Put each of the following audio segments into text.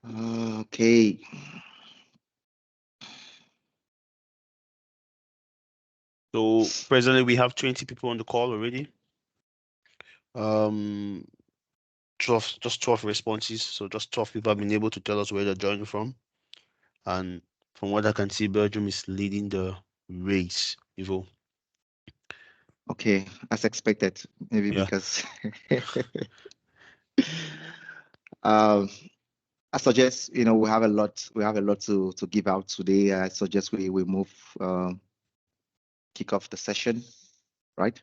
Okay. So presently we have 20 people on the call already. 12 responses. So just 12 people have been able to tell us where they're joining from. And from what I can see, Belgium is leading the race, Ivo. Okay, as expected, maybe Yeah. because um, I suggest we have a lot to give out today. I suggest we move kick off the session, right?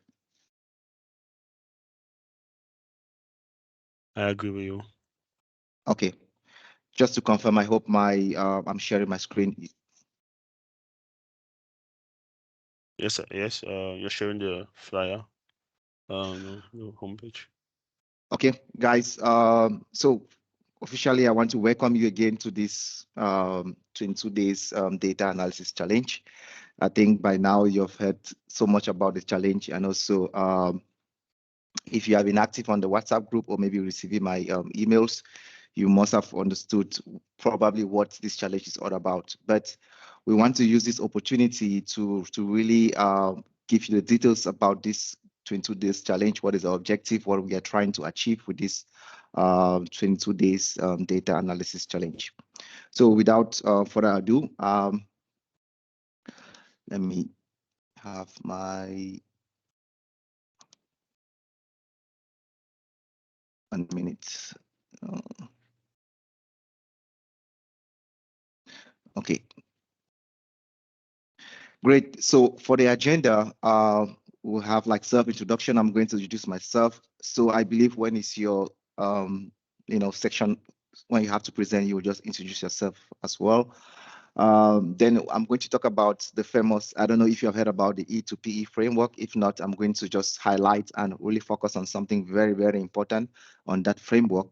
I agree with you. Okay, just to confirm, I hope I'm sharing my screen. Yes, yes. You're sharing the flyer on your homepage. Okay, guys. So officially, I want to welcome you again to this 22 days data analysis challenge. I think by now you've heard so much about the challenge, and also if you have been active on the WhatsApp group or maybe receiving my emails, you must have understood probably what this challenge is all about. But we want to use this opportunity to really give you the details about this 22 days challenge. What is our objective? What we are trying to achieve with this 22 days data analysis challenge. So without further ado, let me have my 1 minute. Okay, great. So for the agenda, we'll have like self-introduction. I'm going to introduce myself. So I believe when it's your section, when you have to present, you will just introduce yourself as well. Then I'm going to talk about the famous, I don't know if you have heard about the E2PE framework. If not, I'm going to just highlight and really focus on something very, very important on that framework.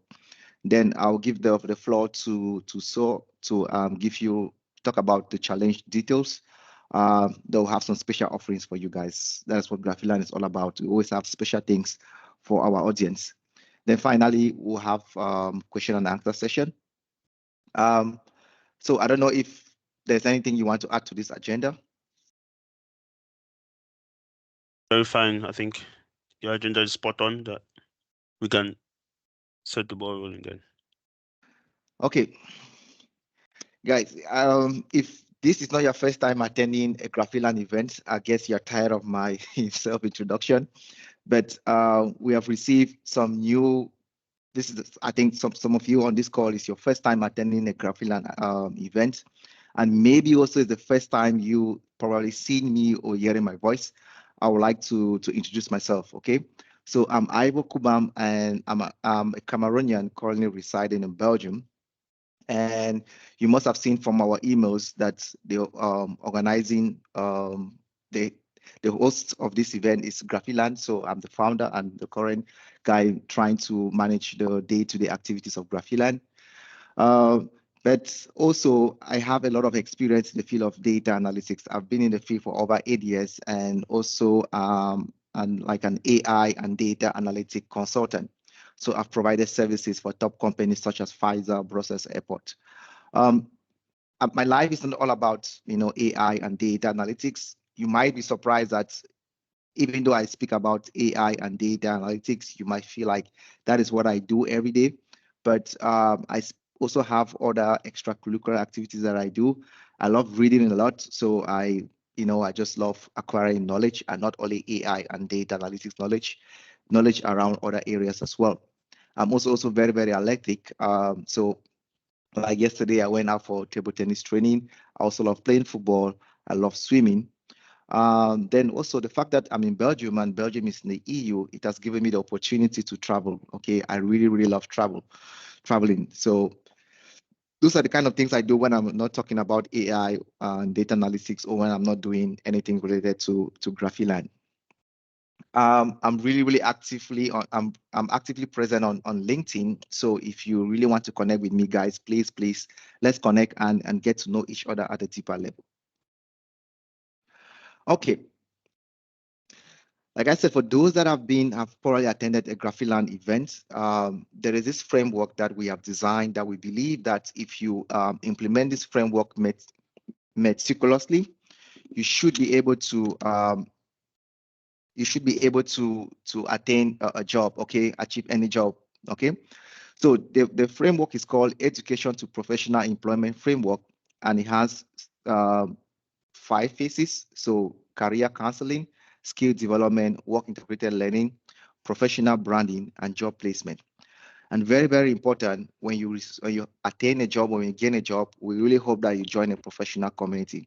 Then I'll give the floor to So to talk about the challenge details. They'll have some special offerings for you guys. That's what Graffiland is all about. We always have special things for our audience. Then finally, we'll have question and answer session. So I don't know if there's anything you want to add to this agenda. Very fine. I think your agenda is spot on. That we can set the ball rolling then. Okay, guys, if this is not your first time attending a Graffiland event, I guess you're tired of my self-introduction. But we have received some new. This is, I think, some of you on this call is your first time attending a Graffiland event, and maybe also is the first time you probably seen me or hearing my voice. I would like to introduce myself. Okay, so I'm Ivo Kubam, and I'm a Cameroonian currently residing in Belgium. And you must have seen from our emails that the organizing the host of this event is Graffiland. So I'm the founder and the current guy trying to manage the day-to-day activities of Graffiland. Uh, but also, I have a lot of experience in the field of data analytics. I've been in the field for over 8 years, and also and like an AI and data analytic consultant. So I've provided services for top companies such as Pfizer, Brussels Airport. Um, my life isn't all about AI and data analytics. You might be surprised that even though I speak about AI and data analytics, you might feel like that is what I do every day. But also have other extracurricular activities that I do. I love reading a lot, so I just love acquiring knowledge, and not only AI and data analytics knowledge around other areas as well. I'm also very, very athletic. So like yesterday, I went out for table tennis training. I also love playing football. I love swimming. Then also the fact that I'm in Belgium and Belgium is in the EU, it has given me the opportunity to travel. Okay, I really, really love traveling. So those are the kind of things I do when I'm not talking about AI and data analytics, or when I'm not doing anything related to Graffiland. I'm really, really actively I'm actively present on LinkedIn. So if you really want to connect with me, guys, please, let's connect and get to know each other at a deeper level. Okay. Like I said, for those that have probably attended a Graffiland event, there is this framework that we have designed that we believe that if you implement this framework meticulously, you should be able to attain a job, okay, achieve any job, okay. So the framework is called Education to Professional Employment Framework, and it has 5 phases. So career counseling, skill development, work integrated learning, professional branding, and job placement. And very, very important, when you attain a job or when you gain a job, we really hope that you join a professional community.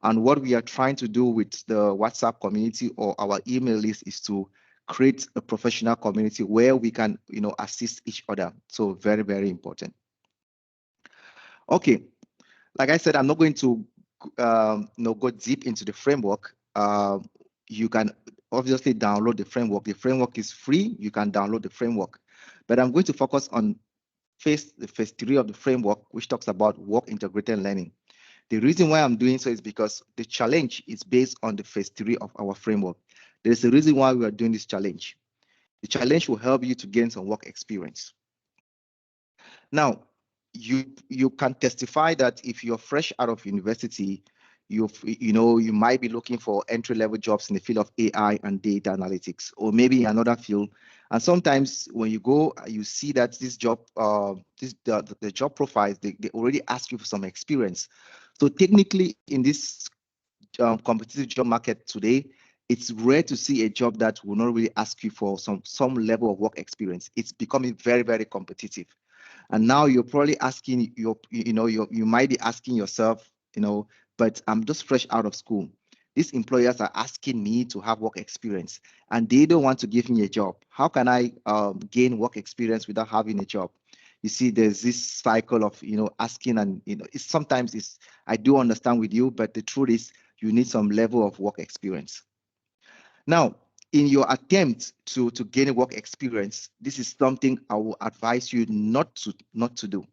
And what we are trying to do with the WhatsApp community or our email list is to create a professional community where we can, assist each other. So very, very important. Okay, like I said, I'm not going to, go deep into the framework. You can obviously download the framework. The framework is free. You can download the framework, but I'm going to focus on the phase 3 of the framework, which talks about work integrated learning. The reason why I'm doing so is because the challenge is based on the phase 3 of our framework. There's a reason why we are doing this challenge. The challenge will help you to gain some work experience. Now, you can testify that if you're fresh out of university, you might be looking for entry-level jobs in the field of AI and data analytics, or maybe another field. And sometimes when you go, you see that this job, the job profiles, they already ask you for some experience. So technically, in this competitive job market today, it's rare to see a job that will not really ask you for some level of work experience. It's becoming very, very competitive. And now you're probably asking you might be asking yourself, but I'm just fresh out of school. These employers are asking me to have work experience and they don't want to give me a job. How can I gain work experience without having a job? You see, there's this cycle of, asking, and, sometimes I do understand with you, but the truth is you need some level of work experience. Now, in your attempt to gain a work experience, this is something I will advise you not to do.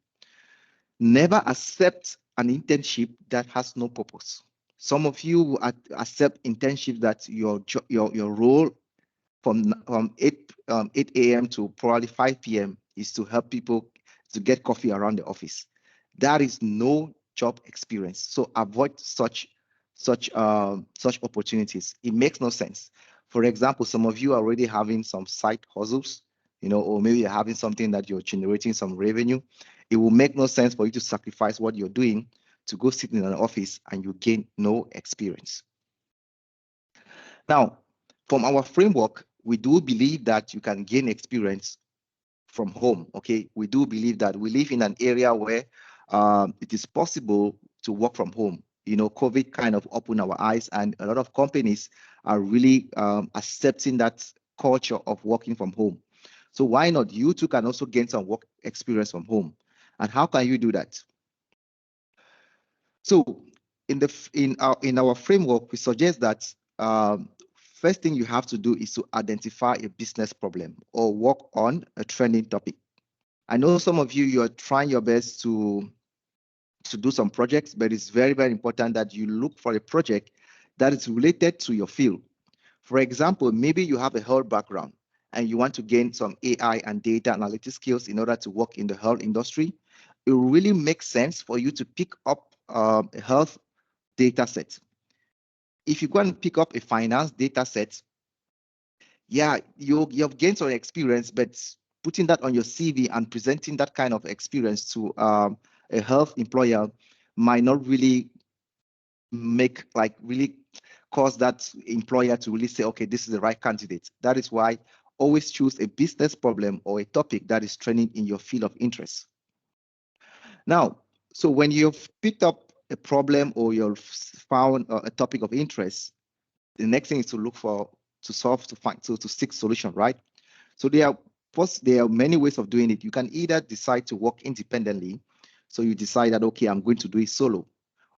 Never accept an internship that has no purpose. Some of you will accept internships that your role from 8 a.m. to probably 5 p.m. is to help people to get coffee around the office. That is no job experience. So avoid such opportunities. It makes no sense. For example, some of you are already having some side hustles, or maybe you're having something that you're generating some revenue. It will make no sense for you to sacrifice what you're doing to go sit in an office and you gain no experience. Now, from our framework, we do believe that you can gain experience from home. Okay, we do believe that we live in an area where it is possible to work from home. COVID kind of opened our eyes, and a lot of companies are really accepting that culture of working from home. So why not? You too can also gain some work experience from home. And how can you do that? So in our framework, we suggest that first thing you have to do is to identify a business problem or work on a trending topic. I know some of you are trying your best to do some projects, but it's very, very important that you look for a project that is related to your field. For example, maybe you have a health background and you want to gain some AI and data analytics skills in order to work in the health industry. It really makes sense for you to pick up a health data set. If you go and pick up a finance data set, yeah, you've gained some experience, but putting that on your CV and presenting that kind of experience to a health employer might not really really cause that employer to really say, okay, this is the right candidate. That is why always choose a business problem or a topic that is trending in your field of interest. Now, so when you've picked up a problem or you've found a topic of interest, the next thing is to look to seek solution, right? So there are many ways of doing it. You can either decide to work independently. So you decide that, okay, I'm going to do it solo,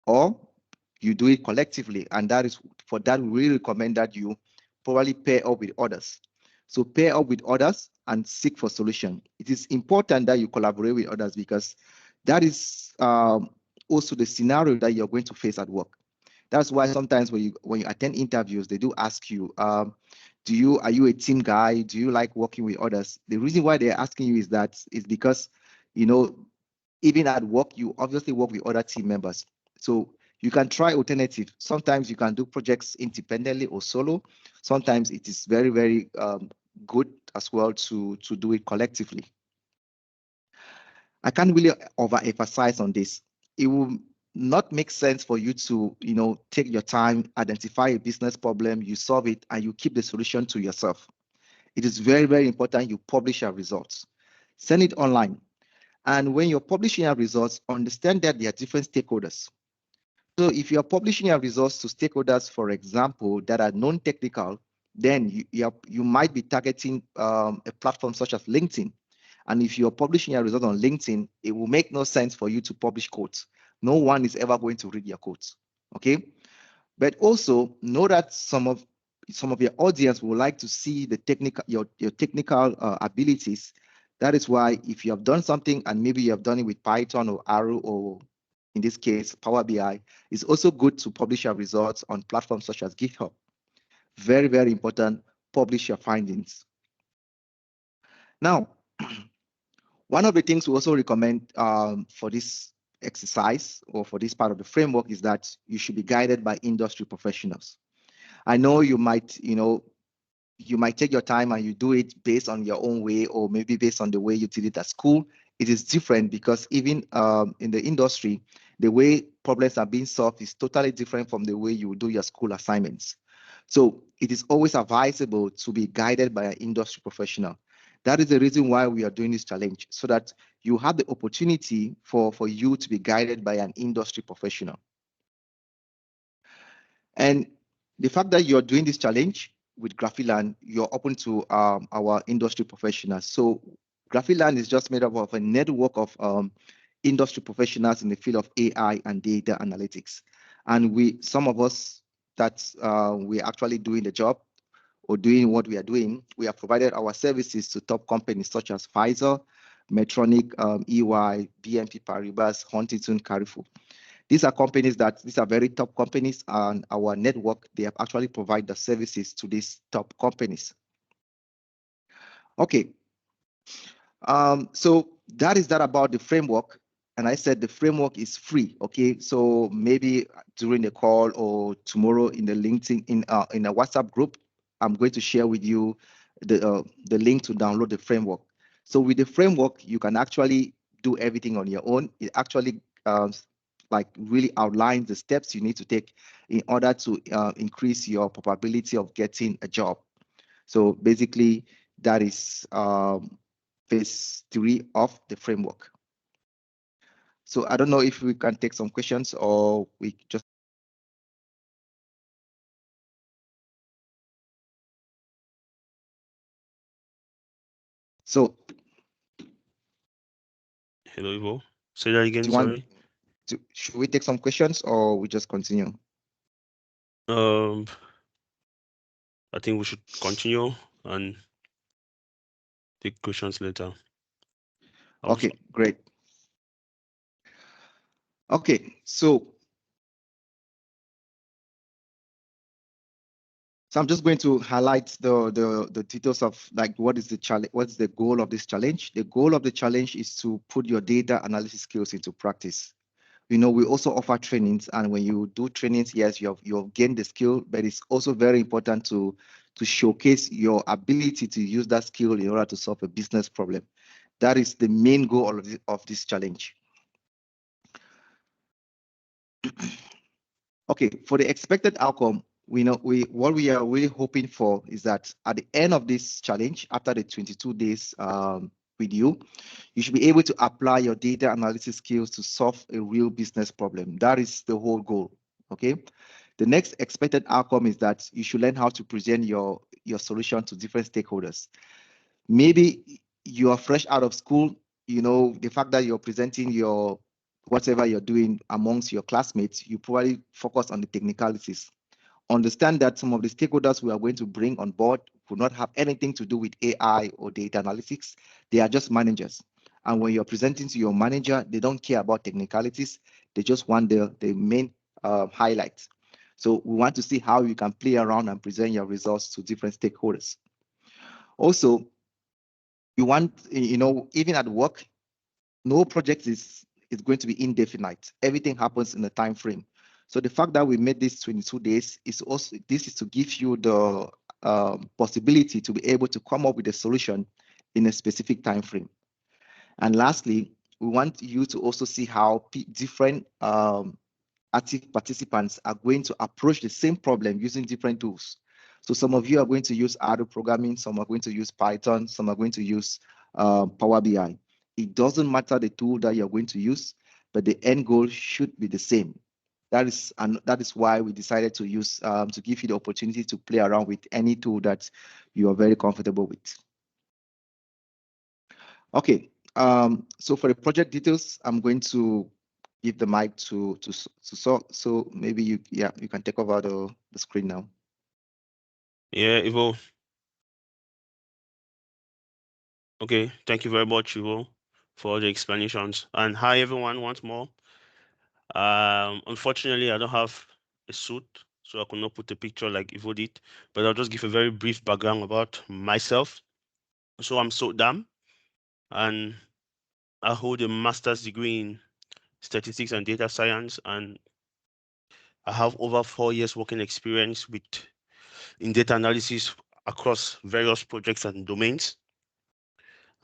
or you do it collectively. And for that, we really recommend that you probably pair up with others. So pair up with others and seek for solution. It is important that you collaborate with others because that is also the scenario that you're going to face at work. That's why sometimes when you attend interviews, they do ask you, Are you a team guy? Do you like working with others? The reason why they're asking you is because, you know, even at work, you obviously work with other team members. So you can try alternative. Sometimes you can do projects independently or solo. Sometimes it is very, very good as well to do it collectively. I can't really overemphasize on this. It will not make sense for you to, take your time, identify a business problem, you solve it, and you keep the solution to yourself. It is very, very important you publish your results. Send it online. And when you're publishing your results, understand that there are different stakeholders. So if you're publishing your results to stakeholders, for example, that are non-technical, then you might be targeting a platform such as LinkedIn. And if you're publishing your results on LinkedIn, it will make no sense for you to publish codes. No one is ever going to read your codes. Okay. But also know that some of your audience would like to see the technical your technical abilities. That is why if you have done something and maybe you have done it with Python or Arrow or in this case Power BI, it's also good to publish your results on platforms such as GitHub. Very, very important. Publish your findings. Now, one of the things we also recommend for this exercise or for this part of the framework is that you should be guided by industry professionals. I know you might take your time and you do it based on your own way or maybe based on the way you did it at school. It is different because even in the industry, the way problems are being solved is totally different from the way you do your school assignments. So it is always advisable to be guided by an industry professional. That is the reason why we are doing this challenge, so that you have the opportunity for you to be guided by an industry professional. And the fact that you're doing this challenge with Graffiland, you're open to our industry professionals. So Graffiland is just made up of a network of industry professionals in the field of AI and data analytics. And some of us that we're actually doing the job or doing what we are doing, we have provided our services to top companies such as Pfizer, Medtronic, EY, BNP Paribas, Huntington, Carrefour. These are very top companies, and our network, they have actually provided the services to these top companies. Okay. So that is that about the framework. And I said the framework is free. Okay. So maybe during the call or tomorrow in the LinkedIn, in a WhatsApp group, I'm going to share with you the link to download the framework. So with the framework, you can actually do everything on your own. It actually like really outlines the steps you need to take in order to increase your probability of getting a job. So basically, that is phase 3 of the framework. So I don't know if we can take some questions or we just. So. Hello, Ivo. Say that again, sorry. Should we take some questions or we just continue? I think we should continue and take questions later. Okay, great. Okay, so I'm just going to highlight the details of like what is the challenge, what's the goal of this challenge. The goal of the challenge is to put your data analysis skills into practice. We also offer trainings, and when you do trainings, yes, you have gained the skill, but it's also very important to showcase your ability to use that skill in order to solve a business problem. That is the main goal of this challenge. Okay, for the expected outcome, what we are really hoping for is that at the end of this challenge, after the 22 days with you should be able to apply your data analysis skills to solve a real business problem. That is the whole goal. Okay. The next expected outcome is that you should learn how to present your solution to different stakeholders. Maybe you are fresh out of school, the fact that you're presenting your whatever you're doing amongst your classmates, you probably focus on the technicalities. Understand that some of the stakeholders we are going to bring on board will not have anything to do with AI or data analytics. They are just managers. And when you're presenting to your manager, they don't care about technicalities. They just want the main highlights. So we want to see how you can play around and present your results to different stakeholders. Also, you want, even at work, no project is going to be indefinite. Everything happens in a time frame. So the fact that we made this 22 days is also, this is to give you the possibility to be able to come up with a solution in a specific time frame. And lastly, we want you to also see how different active participants are going to approach the same problem using different tools. So some of you are going to use Arduino programming, some are going to use Python, some are going to use Power BI. It doesn't matter the tool that you're going to use, but the end goal should be the same. That is why we decided to use to give you the opportunity to play around with any tool that you are very comfortable with. Okay, so for the project details, I'm going to give the mic to so maybe you can take over the screen now. Yeah, Ivo. Okay, thank you very much, Ivo, for the explanations. And hi everyone once more. Unfortunately, I don't have a suit, so I could not put a picture like Ivo did, but I'll just give a very brief background about myself. So I'm Sodam, and I hold a master's degree in statistics and data science, and I have over 4 years working experience in data analysis across various projects and domains.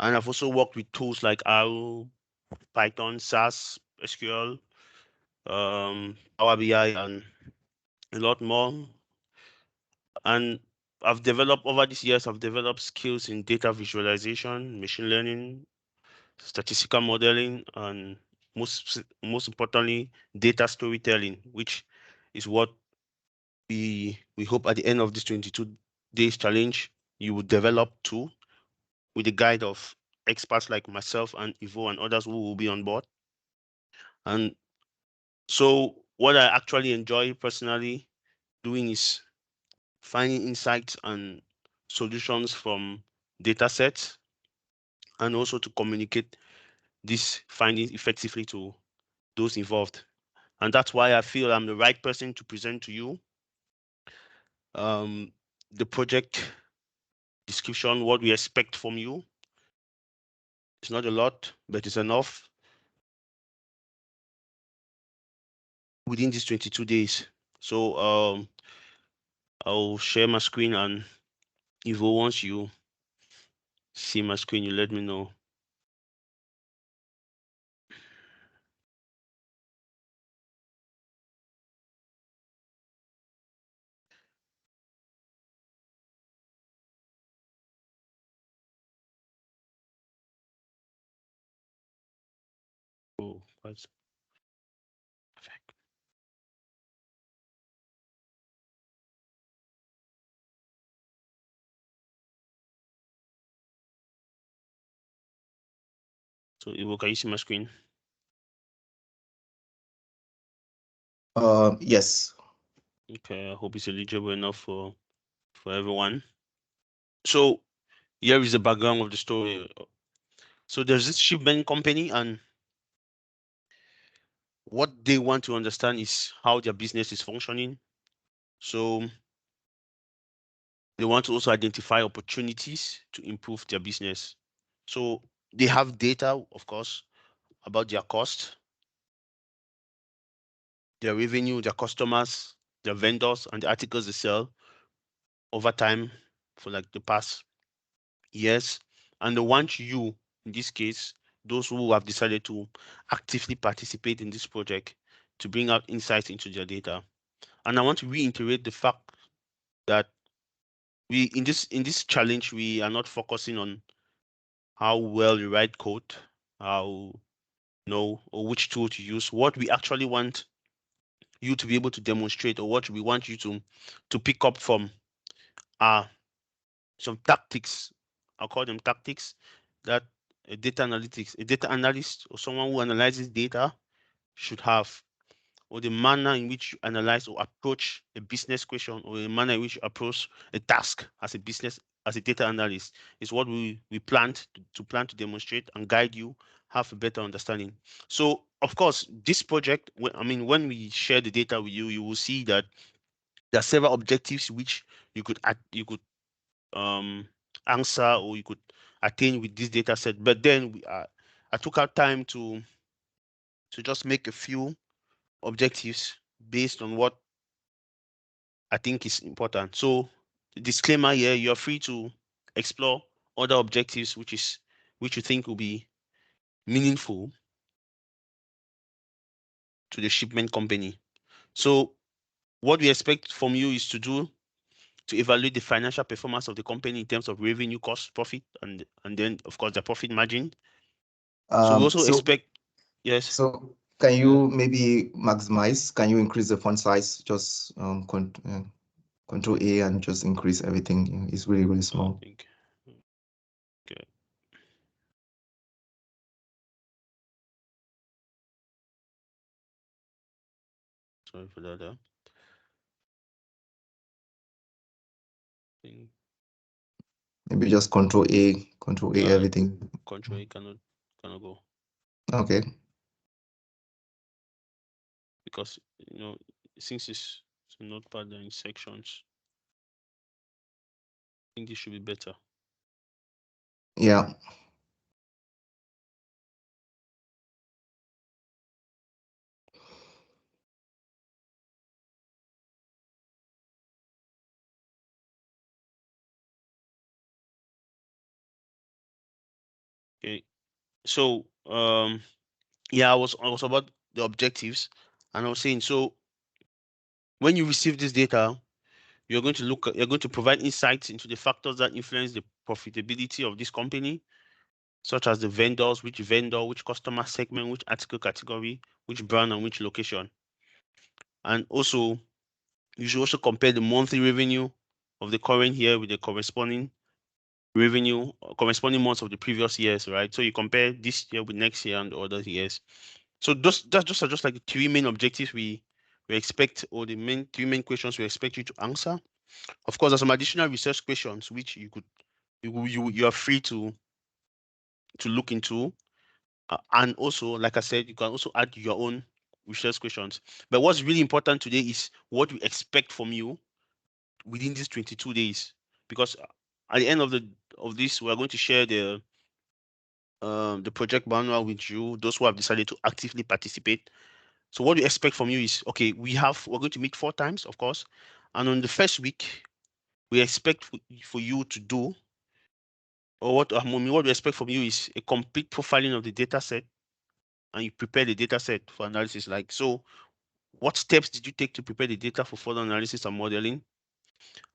And I've also worked with tools like R, Python, SAS, SQL, Power BI, and a lot more. And over these years, I've developed skills in data visualization, machine learning, statistical modeling, and most importantly, data storytelling, which is what we hope at the end of this 22 days challenge you will develop too, with the guide of experts like myself and Ivo and others who will be on board. And so what I actually enjoy personally doing is finding insights and solutions from data sets, and also to communicate these findings effectively to those involved. And that's why I feel I'm the right person to present to you the project description, what we expect from you. It's not a lot, but it's enough within these 22 days. So I'll share my screen, and if once you see my screen, you let me know. Oh, that's perfect. So Ivo, can you see my screen? Yes. Okay, I hope it's eligible enough for everyone. So here is the background of the story. So there's this shipment company, and what they want to understand is how their business is functioning. So they want to also identify opportunities to improve their business. So they have data, of course, about their cost, their revenue, their customers, their vendors, and the articles they sell over time for like the past years. And they want you, in this case, those who have decided to actively participate in this project, to bring out insights into their data. And I want to reiterate the fact that we in this challenge, we are not focusing on how well you write code, how or which tool to use. What we actually want you to be able to demonstrate, or what we want you to pick up from, are some tactics. I'll call them tactics that a data analyst, or someone who analyzes data should have, or the manner in which you analyze or approach a business question, or a manner in which you approach a task as a data analyst, is what we plan to demonstrate and guide you, have a better understanding. So of course, this project, when we share the data with you, you will see that there are several objectives which you could answer or you could attain with this data set. But then I took out time to just make a few objectives based on what I think is important. So disclaimer here, you're free to explore other objectives which you think will be meaningful to the shipment company. So what we expect from you is to evaluate the financial performance of the company in terms of revenue, cost, profit, and then of course the profit margin. So we also So expect, yes. can you maybe maximize? Can you increase the font size? Just Control A and just increase everything. It's really, really I small. think, okay. Sorry for that. Think, Maybe just Control A, everything. Control A cannot go Okay. because since it's a notepad in sections, I think this should be better. Yeah. Okay. So yeah, I was about the objectives, and I was saying, so when you receive this data, you're going to provide insights into the factors that influence the profitability of this company, such as the vendors, which vendor, which customer segment, which article category, which brand, and which location. And also, you should also compare the monthly revenue of the current year with the corresponding revenue, corresponding months of the previous years, right? So you compare this year with next year and other years. So that's just like the three main objectives we expect, or the three main questions we expect you to answer. Of course, there's some additional research questions which you are free to look into, and also, like I said, you can also add your own research questions. But what's really important today is what we expect from you within these 22 days, because at the end of this, we are going to share the project manual with you, those who have decided to actively participate. So what we expect from you is, okay, we're going to meet 4 times, of course, and on the first week, we expect for you to do, or what we expect from you is a complete profiling of the data set, and you prepare the data set for analysis. Like, so what steps did you take to prepare the data for further analysis and modeling?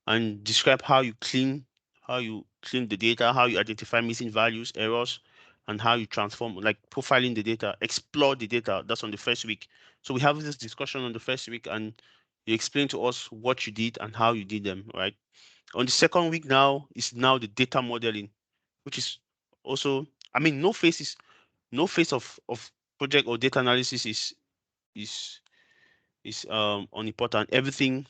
And describe how you clean the data, how you identify missing values, errors, and how you transform, like profiling the data, explore the data. That's on the first week. So we have this discussion on the first week, and you explain to us what you did and how you did them, right? On the second week now is now the data modeling, which is also, I mean, no phase of project or data analysis is unimportant. Everything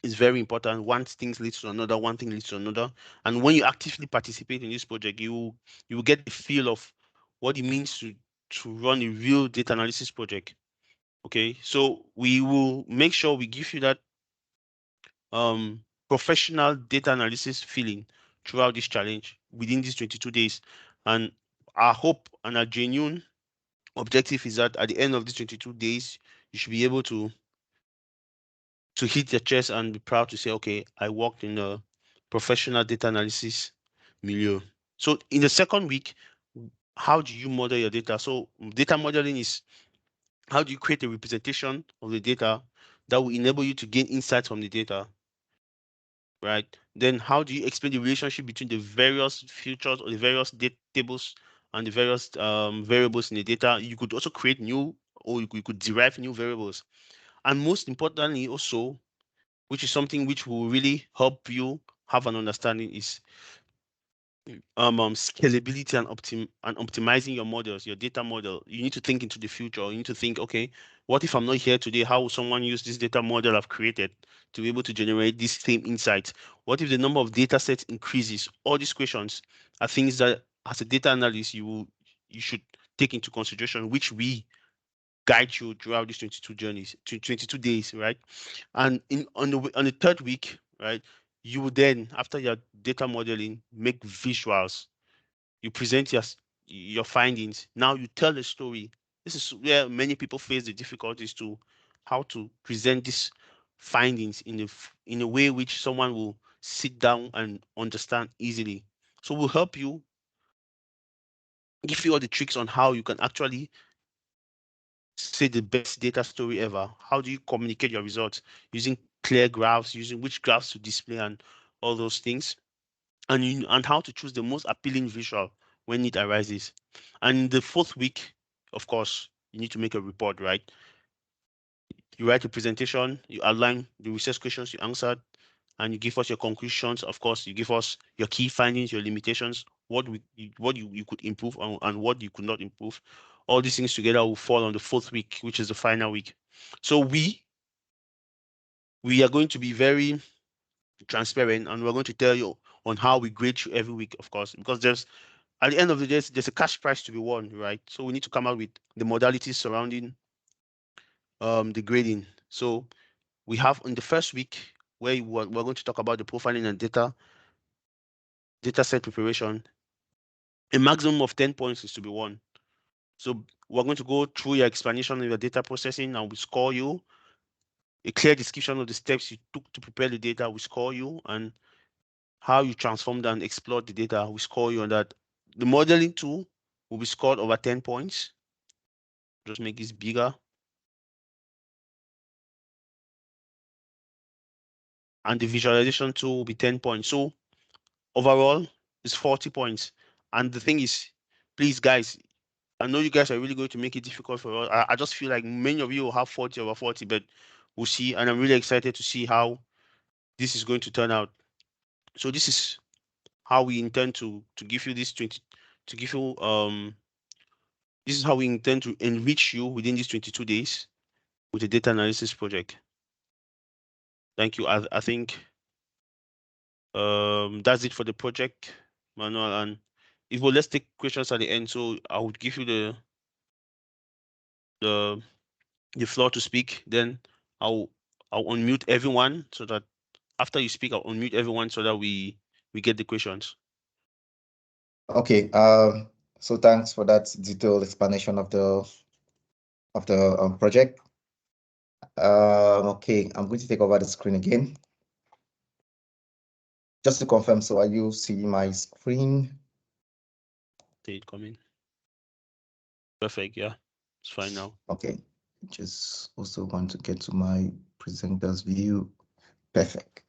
is very important. One thing leads to another, one thing leads to another. And when you actively participate in this project, you will get the feel of what it means to run a real data analysis project. Okay, so we will make sure we give you that professional data analysis feeling throughout this challenge within these 22 days. And our hope and our genuine objective is that at the end of these 22 days, you should be able to hit your chest and be proud to say, okay, I worked in a professional data analysis milieu. So in the second week, how do you model your data? So data modeling is, how do you create a representation of the data that will enable you to gain insights from the data, right? Then how do you explain the relationship between the various features or the various data tables and the various variables in the data? You could also create new, or you could derive new variables. And most importantly also, which is something which will really help you have an understanding, is scalability and optimizing your models, your data model. You need to think into the future. You need to think, okay, what if I'm not here today? How will someone use this data model I've created to be able to generate these same insights? What if the number of data sets increases? All these questions are things that, as a data analyst, you should take into consideration, which we guide you throughout these 22 days, right? And on the third week, right, you will then, after your data modeling, make visuals. You present your findings. Now you tell the story. This is where many people face the difficulties to how to present these findings in a way which someone will sit down and understand easily. So we'll help you, give you all the tricks on how you can actually say the best data story ever. How do you communicate your results using clear graphs, using which graphs to display, and all those things, and how to choose the most appealing visual when it arises. And the fourth week, of course, you need to make a report, right? You write a presentation, you outline the research questions you answered, and you give us your conclusions. Of course, you give us your key findings, your limitations, what you could improve on, and what you could not improve. All these things together will fall on the fourth week, which is the final week. So we are going to be very transparent, and we're going to tell you on how we grade you every week, of course, because there's at the end of the day, there's a cash prize to be won, right? So we need to come up with the modalities surrounding the grading. So we have in the first week where we're going to talk about the profiling and data set preparation. A maximum of 10 points is to be won. So we're going to go through your explanation of your data processing, and we score you. A clear description of the steps you took to prepare the data, we score you, and how you transformed and explored the data, we score you on that. The modeling tool will be scored over 10 points. Just make this bigger. And the visualization tool will be 10 points. So overall, it's 40 points. And the thing is, please, guys, I know you guys are really going to make it difficult for us. I just feel like many of you will have 40 over 40, but we'll see. And I'm really excited to see how this is going to turn out. So this is how we intend to give you this 20, to give you this is how we intend to enrich you within these 22 days with the data analysis project. Thank you. I think that's it for the project manual. And if well, let's take questions at the end. So I would give you the the floor to speak. Then I'll I'll unmute everyone so that after you speak, I'll unmute everyone so that we get the questions. Okay. So thanks for that detailed explanation of the project. Okay, I'm going to take over the screen again. Just to confirm, so are you seeing my screen? See it coming. Perfect. Yeah, it's fine now. Okay, just also want to get to my presenter's view. Perfect.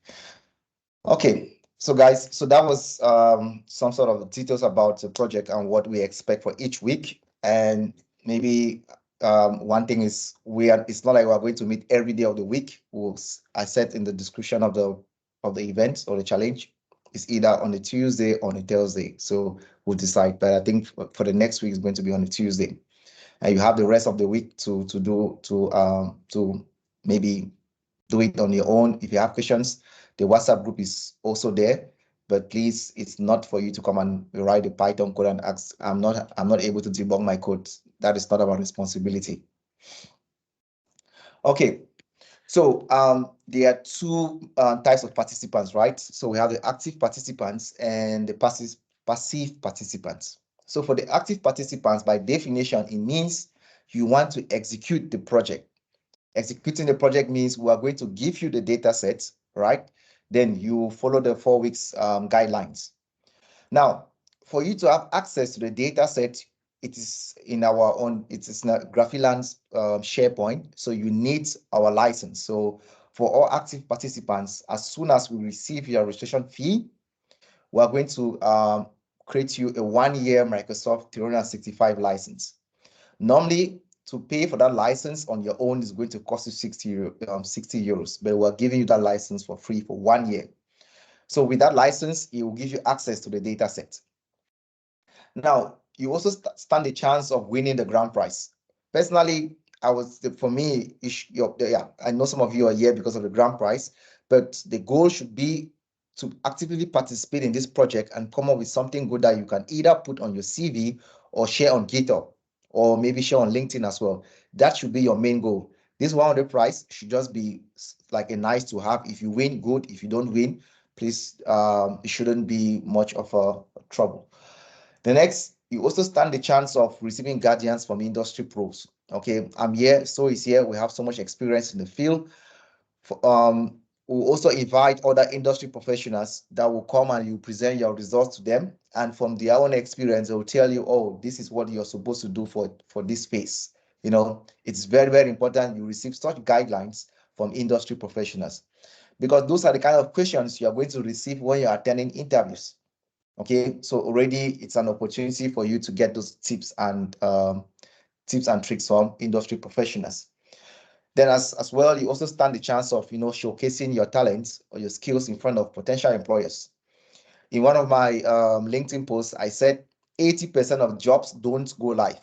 Okay, so guys, so that was some sort of details about the project and what we expect for each week. And maybe one thing is it's not like we're going to meet every day of the week. I said in the description of the event or the challenge, it's either on a Tuesday or on a Thursday. So we'll decide. But I think for the next week, it's going to be on a Tuesday. And you have the rest of the week to maybe do it on your own. If you have questions, the WhatsApp group is also there. But please, it's not for you to come and write a Python code and ask. I'm not able to debug my code. That is not our responsibility. Okay. So there are two types of participants, right? So we have the active participants and the passive participants. So for the active participants, by definition, it means you want to execute the project. Executing the project means we are going to give you the data sets, right? Then you follow the 4 weeks guidelines. Now, for you to have access to the data set, it is in our own, it is not Graffiland's SharePoint, so you need our license. So for all active participants, as soon as we receive your registration fee, we are going to create you a 1-year Microsoft 365 license. Normally, to pay for that license on your own is going to cost you 60 euros, but we're giving you that license for free for 1 year. So with that license, it will give you access to the data set. Now, you also stand a chance of winning the grand prize. Personally, for me, I know some of you are here because of the grand prize, but the goal should be to actively participate in this project and come up with something good that you can either put on your CV or share on GitHub. or maybe share on LinkedIn as well. That should be your main goal. This 100 price should just be like a nice to have. If you win, good. If you don't win, please, it shouldn't be much of a trouble. The next, you also stand the chance of receiving guardians from industry pros. Okay, I'm here, so is here. We have so much experience in the field. We'll also invite other industry professionals that will come and you present your results to them. And from their own experience, they will tell you, oh, this is what you're supposed to do for this space. You know, it's very, very important you receive such guidelines from industry professionals, because those are the kind of questions you are going to receive when you're attending interviews. Okay, so already it's an opportunity for you to get those tips and tricks from industry professionals. Then as well, you also stand the chance of, showcasing your talents or your skills in front of potential employers. In one of my LinkedIn posts, I said 80% of jobs don't go live.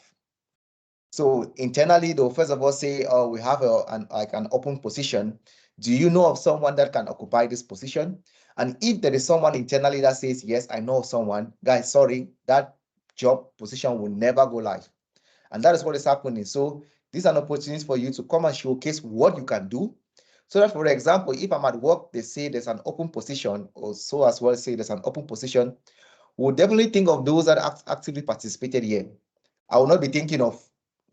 So internally, they'll first of all say, oh, we have an open position. Do you know of someone that can occupy this position? And if there is someone internally that says, yes, I know of someone, guys, sorry, that job position will never go live. And that is what is happening. So these are opportunities for you to come and showcase what you can do. So that, for example, if I'm at work, they say there's an open position, or so as well say there's an open position, we'll definitely think of those that actively participated here. I will not be thinking of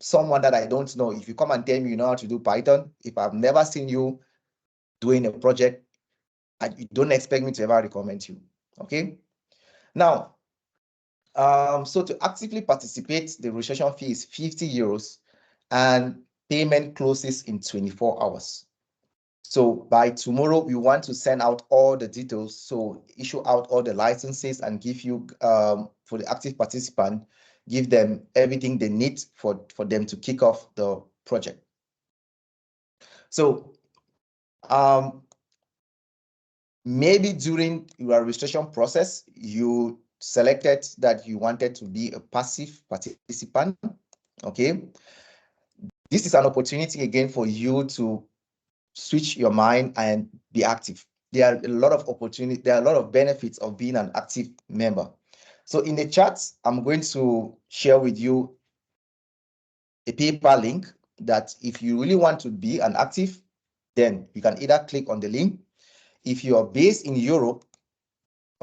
someone that I don't know. If you come and tell me you know how to do Python, if I've never seen you doing a project, you don't expect me to ever recommend you. Okay. Now, so to actively participate, the registration fee is 50 euros and payment closes in 24 hours. So by tomorrow, we want to send out all the details. So issue out all the licenses and give you, for the active participant, give them everything they need for them to kick off the project. So maybe during your registration process, you selected that you wanted to be a passive participant. Okay. This is an opportunity again for you to switch your mind and be active. There are a lot of opportunities, there are a lot of benefits of being an active member. So in the chat, I'm going to share with you a PayPal link that if you really want to be an active, then you can either click on the link. If you are based in Europe,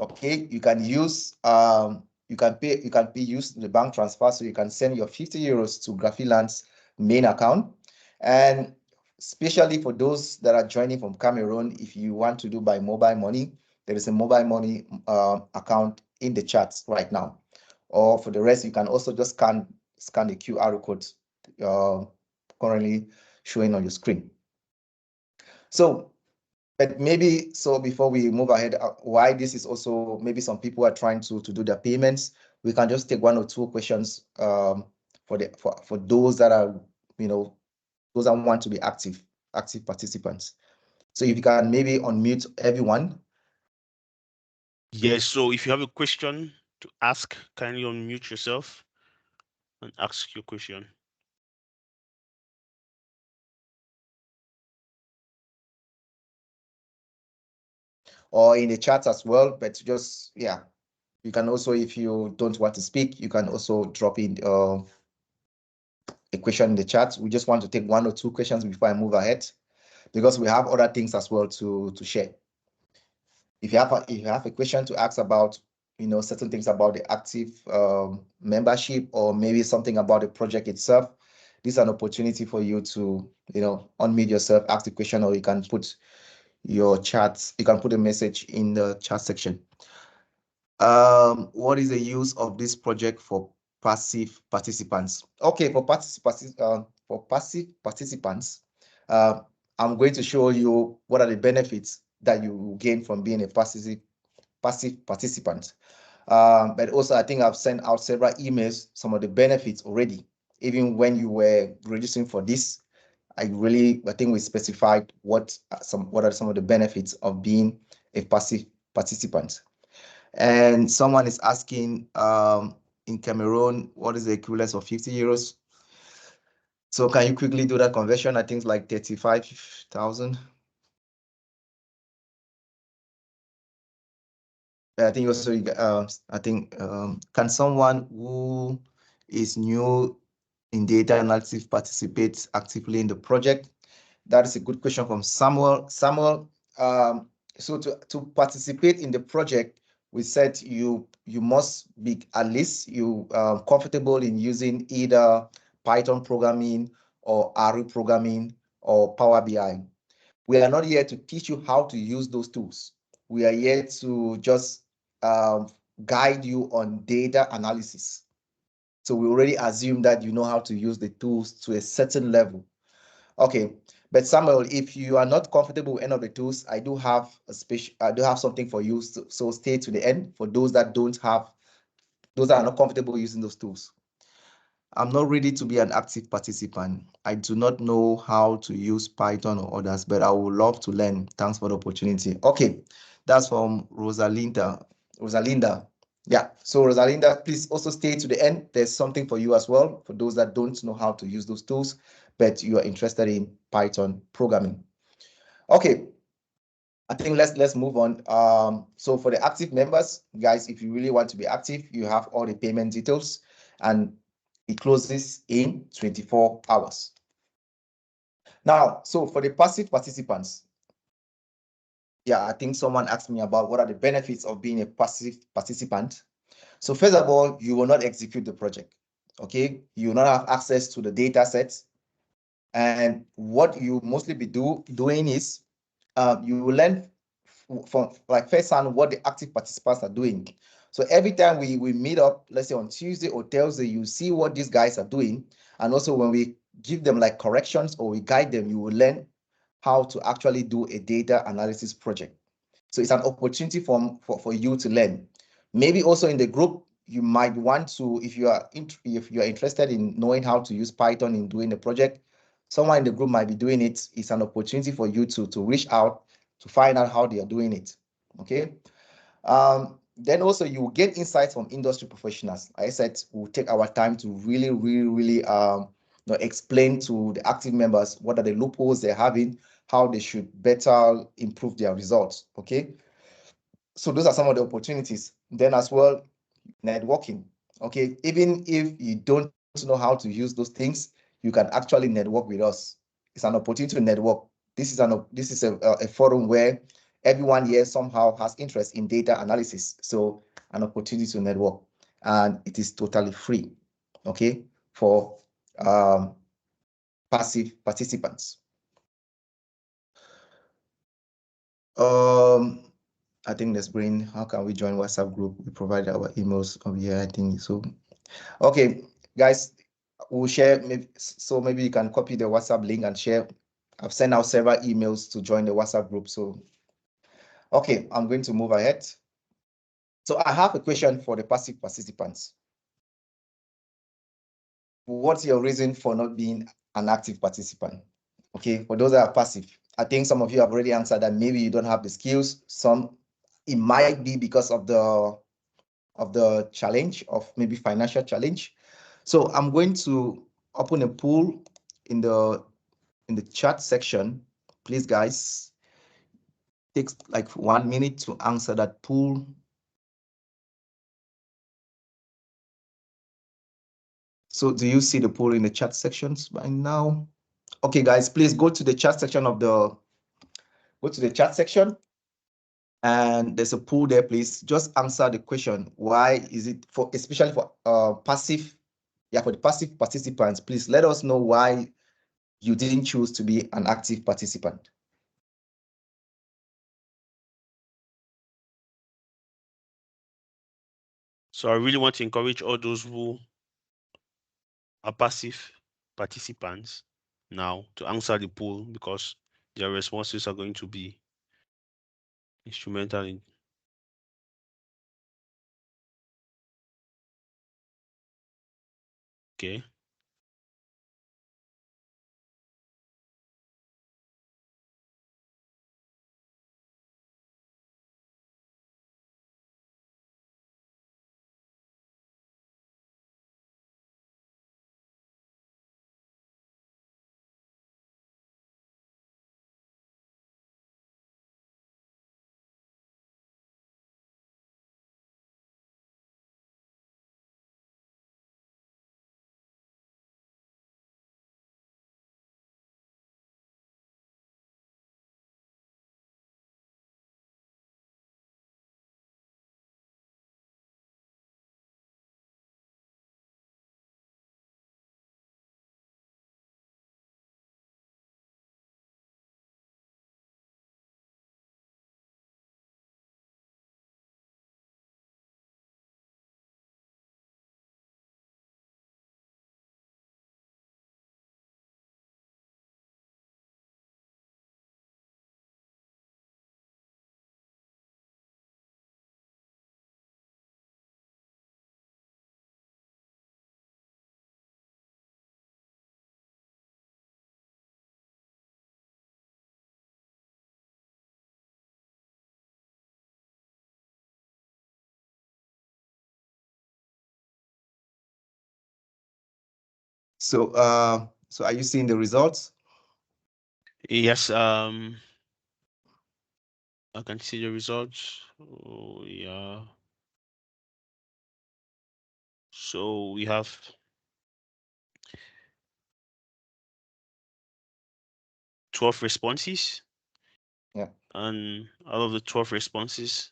okay, you can use use the bank transfer, so you can send your 50 euros to Graffiland's main account. And especially for those that are joining from Cameroon, if you want to do by mobile money, there is a mobile money account in the chat right now. Or for the rest, you can also just scan the QR code currently showing on your screen. So, but maybe, so before we move ahead, why this is also, maybe some people are trying to do their payments, we can just take one or two questions for those that are, those that want to be active participants. So if you can maybe unmute everyone. Yes, so if you have a question to ask, kindly unmute yourself and ask your question. Or in the chat as well, but just, yeah, you can also, if you don't want to speak, you can also drop in a question in the chat. We just want to take one or two questions before I move ahead, because we have other things as well to share. If you have a question to ask about, certain things about the active membership, or maybe something about the project itself, this is an opportunity for you to, unmute yourself, ask the question, or you can put your chats, you can put a message in the chat section. What is the use of this project for passive participants? Okay, for passive participants, I'm going to show you what are the benefits that you gain from being a passive participant. But also, I think I've sent out several emails, some of the benefits already. Even when you were registering for this, I think we specified what are some of the benefits of being a passive participant. And someone is asking, in Cameroon, what is the equivalent of 50 euros? So can you quickly do that conversion? I think it's like 35,000. I think also, can someone who is new in data analysis participate actively in the project? That is a good question from Samuel. Samuel, so to participate in the project, we said you must be at least comfortable in using either Python programming or R programming or Power BI. We are not here to teach you how to use those tools. We are here to just guide you on data analysis. So we already assume that you know how to use the tools to a certain level. Okay, but Samuel, if you are not comfortable with any of the tools, I do have something for you. So stay to the end for those that are not comfortable using those tools. I'm not ready to be an active participant. I do not know how to use Python or others, but I would love to learn. Thanks for the opportunity. Okay, that's from Rosalinda. Yeah, so Rosalinda, please also stay to the end. There's something for you as well, for those that don't know how to use those tools, but you are interested in Python programming. Okay, I think let's move on. So for the active members, guys, if you really want to be active, you have all the payment details, and it closes in 24 hours. Now, so for the passive participants, yeah, I think someone asked me about what are the benefits of being a passive participant. So first of all, you will not execute the project, okay? You will not have access to the data sets. And what you mostly be doing is you will learn from like firsthand what the active participants are doing. So every time we meet up, let's say on Tuesday or Thursday, you see what these guys are doing. And also when we give them like corrections or we guide them, you will learn how to actually do a data analysis project. So it's an opportunity for you to learn. Maybe also in the group, you might want to, if you are interested in knowing how to use Python in doing the project, someone in the group might be doing it. It's an opportunity for you to reach out to find out how they are doing it. Okay. Then also you will get insights from industry professionals. Like I said, we'll take our time to really explain to the active members what are the loopholes they're having, how they should better improve their results. Okay. So those are some of the opportunities. Then as well, networking. Okay. Even if you don't know how to use those things, you can actually network with us. It's an opportunity to network. This is a forum where everyone here somehow has interest in data analysis. So an opportunity to network, and it is totally free, okay, for passive participants. I think let's bring, how can we join WhatsApp group? We provide our emails over here, I think so. Okay, guys, we'll share, maybe you can copy the WhatsApp link and share. I've sent out several emails to join the WhatsApp group. So, okay, I'm going to move ahead. So I have a question for the passive participants. What's your reason for not being an active participant? Okay, for those that are passive, I think some of you have already answered that maybe you don't have the skills. Some, it might be because of the challenge of maybe financial challenge. So I'm going to open a poll in the chat section. Please, guys, takes like 1 minute to answer that poll. So do you see the poll in the chat sections by now? Okay, guys, please go to the chat section and there's a poll there. Please just answer the question. Why is it for, especially for passive? Yeah, for the passive participants, please let us know why you didn't choose to be an active participant. So I really want to encourage all those who are passive participants now to answer the poll, because their responses are going to be instrumental in. Okay. So so are you seeing the results? Yes, I can see the results. Oh, yeah. So we have 12 responses. Yeah. And out of the 12 responses,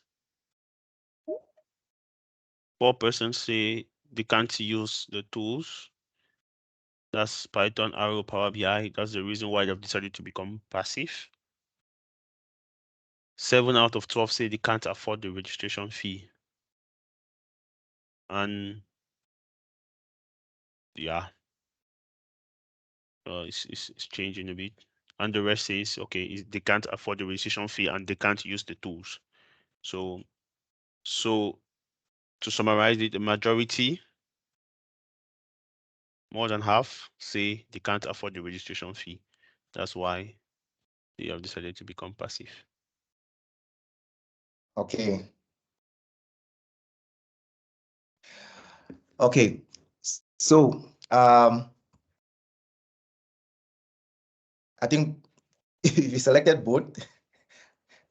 4% say they can't use the tools. That's Python, Arrow, Power BI. That's the reason why they've decided to become passive. 7 out of 12 say they can't afford the registration fee. And yeah, it's changing a bit. And the rest says, okay, they can't afford the registration fee and they can't use the tools. So to summarize it, the majority, more than half, say they can't afford the registration fee. That's why they have decided to become passive. Okay. Okay. So I think if you selected both,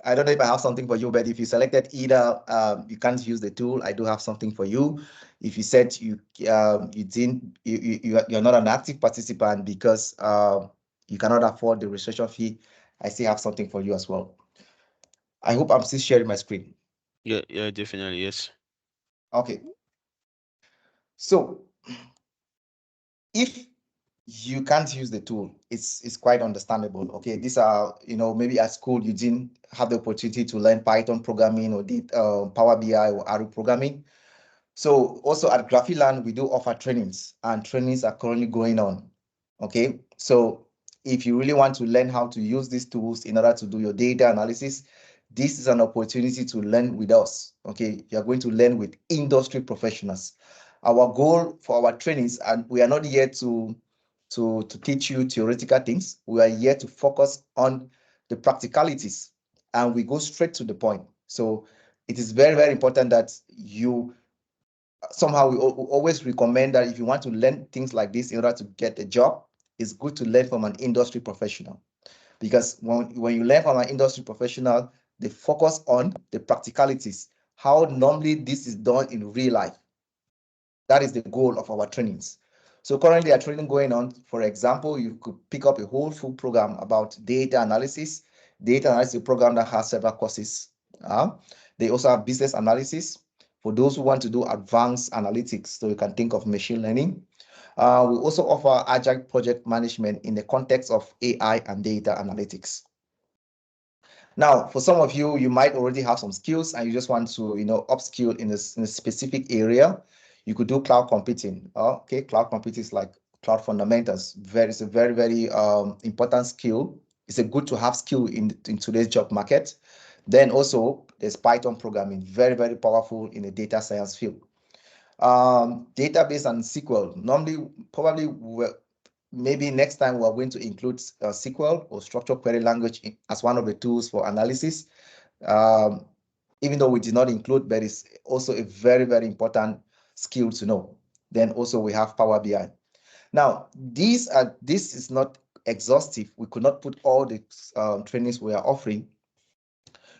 I don't know if I have something for you, but if you selected either, you can't use the tool, I do have something for you. If you said you're not an active participant because you cannot afford the registration fee, I still have something for you as well. I hope I'm still sharing my screen. Yeah, definitely, yes. Okay. So if you can't use the tool, it's quite understandable. Okay, these are, maybe at school you didn't have the opportunity to learn Python programming or did Power BI or Arrow programming. So also at Graffiland, we do offer trainings, and trainings are currently going on. Okay, so if you really want to learn how to use these tools in order to do your data analysis, this is an opportunity to learn with us. Okay, you are going to learn with industry professionals. Our goal for our trainings, and we are not here to teach you theoretical things. We are here to focus on the practicalities, and we go straight to the point. So it is very, very important that you somehow we always recommend that if you want to learn things like this in order to get a job, it's good to learn from an industry professional, because when you learn from an industry professional, they focus on the practicalities, how normally this is done in real life. That is the goal of our trainings. So currently a training going on. For example, you could pick up a whole full program about data analysis. Data analysis is a program that has several courses. They also have business analysis for those who want to do advanced analytics. So you can think of machine learning. We also offer agile project management in the context of AI and data analytics. Now, for some of you, you might already have some skills and you just want to, upskill in a specific area. You could do cloud computing. Okay, cloud computing is like cloud fundamentals. It's a very, very important skill. It's a good to have skill in today's job market. Then also there's Python programming, very, very powerful in the data science field. Database and SQL. Normally, probably maybe next time we're going to include SQL or structured query language as one of the tools for analysis. Even though we did not include, but it's also a very, very important skill to know. Then also we have Power BI. Now, this is not exhaustive. We could not put all the trainings we are offering.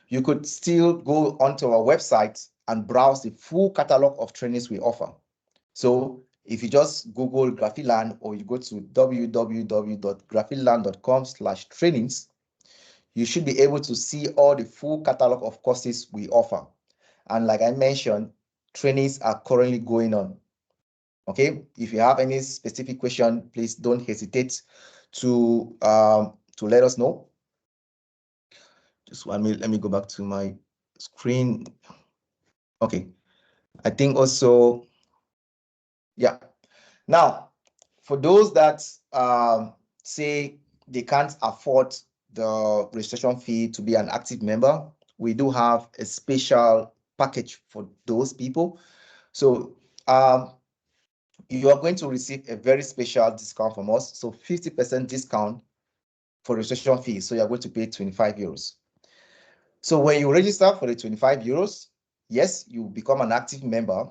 You could still go onto our website and browse the full catalog of trainings we offer. So if you just Google Graffiland or you go to www.graffiland.com/trainings, you should be able to see all the full catalog of courses we offer. And like I mentioned, trainings are currently going on. Okay, if you have any specific question, please don't hesitate to let us know. Just 1 minute, let me go back to my screen. Okay, I think also, yeah. Now, for those that say they can't afford the registration fee to be an active member, we do have a special package for those people. So you are going to receive a very special discount from us. So 50% discount for registration fee. So you're going to pay 25 euros. So when you register for the 25 euros, yes, you become an active member.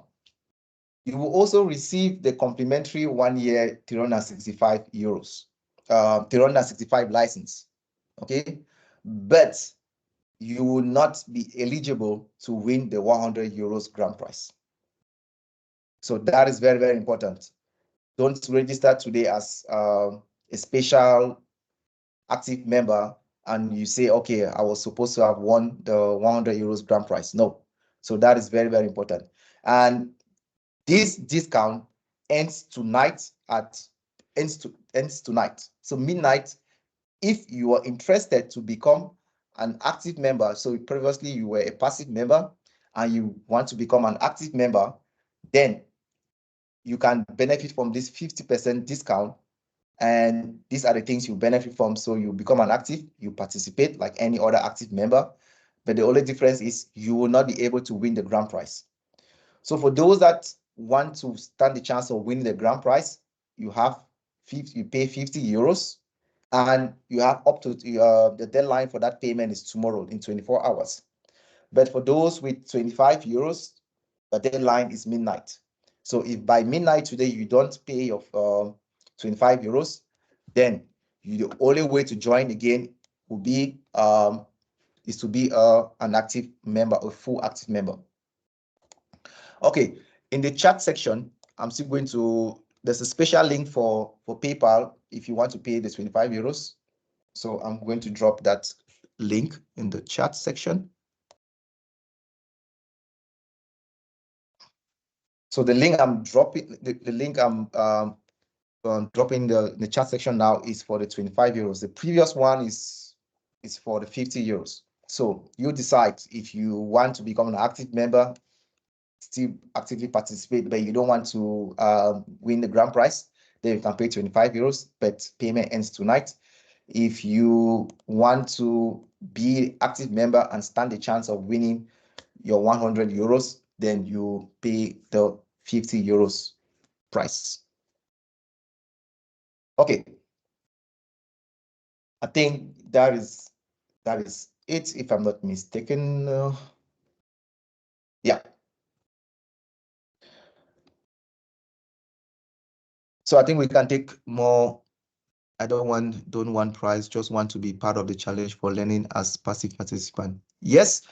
You will also receive the complimentary 1-year 365 euros, 365 license. Okay, but you will not be eligible to win the 100 euros grand prize. So that is very, very important. Don't register today as a special active member and you say, okay, I was supposed to have won the 100 euros grand prize. No. So that is very, very important. And this discount ends tonight ends tonight. So midnight, if you are interested to become an active member, so previously you were a passive member and you want to become an active member, then you can benefit from this 50% discount. And these are the things you benefit from. So you become an active, you participate like any other active member. But the only difference is you will not be able to win the grand prize. So for those that want to stand the chance of winning the grand prize, you pay 50 euros and you have up to the deadline for that payment is tomorrow in 24 hours. But for those with 25 euros, the deadline is midnight. So if by midnight today you don't pay your 25 euros, then the only way to join again will be is to be an active member, a full active member. Okay, in the chat section, I'm still going to, there's a special link for PayPal if you want to pay the 25 euros. So I'm going to drop that link in the chat section. So the link I'm dropping, the link I'm dropping the chat section now is for the 25 euros. The previous one is for the 50 euros. So you decide if you want to become an active member, still actively participate, but you don't want to win the grand prize, then you can pay 25 euros, but payment ends tonight. If you want to be active member and stand the chance of winning your 100 euros, then you pay the 50 euros price. Okay. I think that is it, if I'm not mistaken. Yeah. So I think we can take more. I don't want prize, just want to be part of the challenge for learning as passive participant. Yes,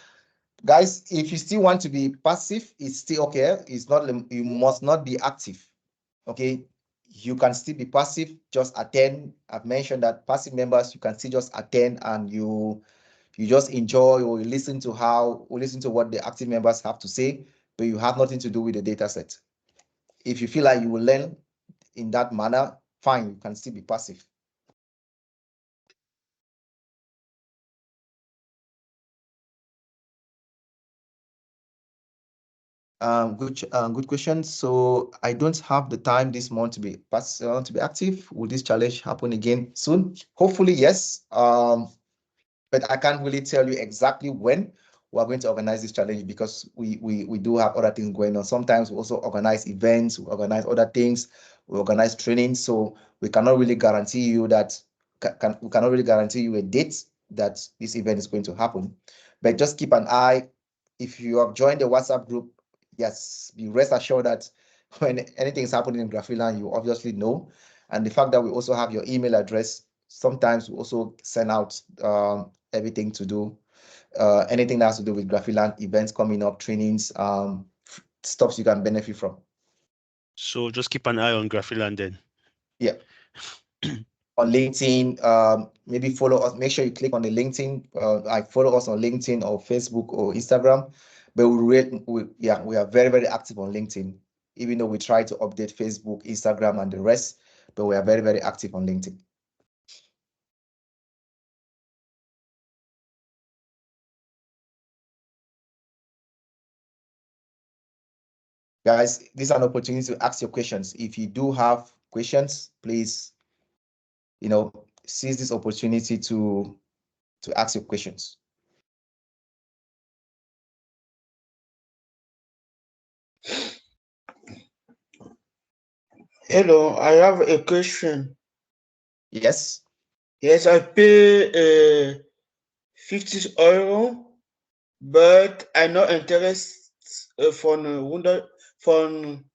guys, if you still want to be passive, it's still okay. It's not, you must not be active. Okay, you can still be passive, just attend. I've mentioned that passive members, you can still just attend and you just enjoy or you listen to what the active members have to say, but you have nothing to do with the data set. If you feel like you will learn in that manner, fine, you can still be passive. Good question. So I don't have the time this month to be active. Will this challenge happen again soon? Hopefully, yes. But I can't really tell you exactly when we're going to organize this challenge because we do have other things going on. Sometimes we also organize events, we organize other things, we organize training. So we cannot really guarantee you that we cannot really guarantee you a date that this event is going to happen. But just keep an eye. If you have joined the WhatsApp group, yes, be rest assured that when anything is happening in Graffiland, you obviously know. And the fact that we also have your email address, sometimes we also send out everything to do, anything that has to do with Graffiland, events coming up, trainings, stuff you can benefit from. So just keep an eye on Graffiland then. Yeah. On LinkedIn, maybe follow us. Make sure you click on the LinkedIn. Like follow us on LinkedIn or Facebook or Instagram. But we are very, very active on LinkedIn, even though we try to update Facebook, Instagram, and the rest. But we are very, very active on LinkedIn. Guys, this is an opportunity to ask your questions. If you do have questions, please, seize this opportunity to ask your questions. Hello, I have a question. Yes. Yes, I pay 50 euro, but I'm not interested from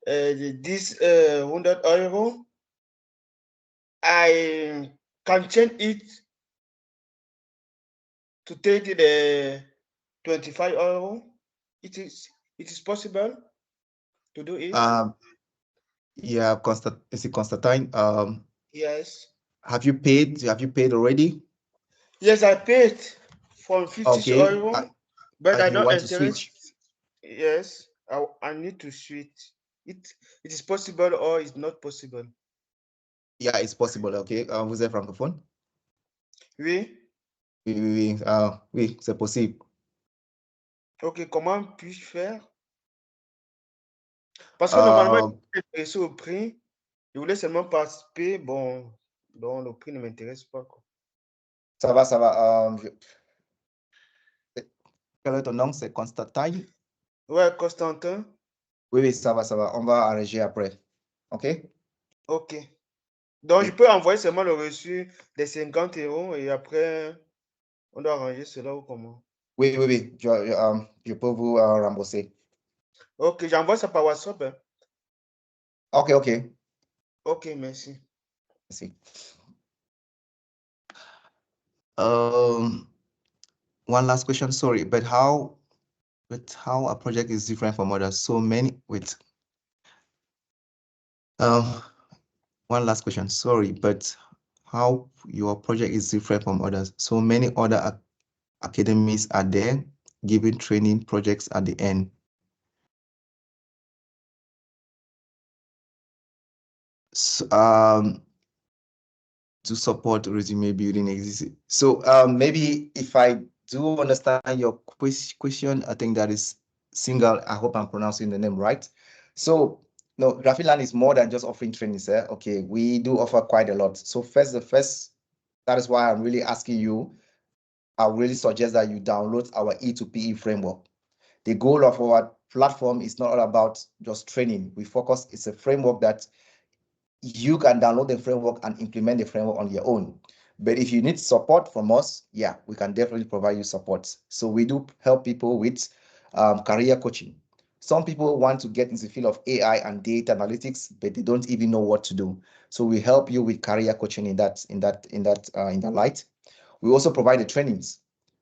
this 100 euro, I can change it to take the 25 euro. It is possible to do it. Yeah, is it Constantine? Yes. Have you paid? Have you paid already? Yes, I paid from 50 Okay. euro, but I You don't want to interest. switch? Yes, I need to switch. It is possible or it's not possible. Yeah, it's possible. Okay. Vous êtes francophone? Oui. Oui, c'est possible. Ok, comment puis-je faire? Parce que normalement, je suis intéressé au prix. Je voulais seulement participer. Bon, donc le prix ne m'intéresse pas, quoi. Ça va, ça va. Quel est ton nom? C'est Constantine? Ouais, Constantin. Oui, oui, ça va, ça va. On va arranger après. OK? Ok. Donc, je peux envoyer seulement le reçu des 50 euros et après, on doit arranger cela ou comment? Oui, oui, oui. Je peux vous rembourser. Ok, j'envoie ça par WhatsApp. Hein. OK, OK. Ok, merci. Merci. One last question, sorry, but how a project is different from others? So many, wait. One last question, sorry, but how your project is different from others? So many other academies are there giving training projects at the end. So, to support resume building existing. So maybe if I do understand your question, I think that is single. I hope I'm pronouncing the name right. So no, Graffiland is more than just offering trainings. Okay, we do offer quite a lot. So that is why I'm really asking you. I really suggest that you download our E2PE framework. The goal of our platform is not all about just training. We focus, it's a framework that you can download the framework and implement the framework on your own. But if you need support from us, yeah, we can definitely provide you support. So we do help people with career coaching. Some people want to get into the field of AI and data analytics, but they don't even know what to do. So we help you with career coaching in that light. We also provide the trainings.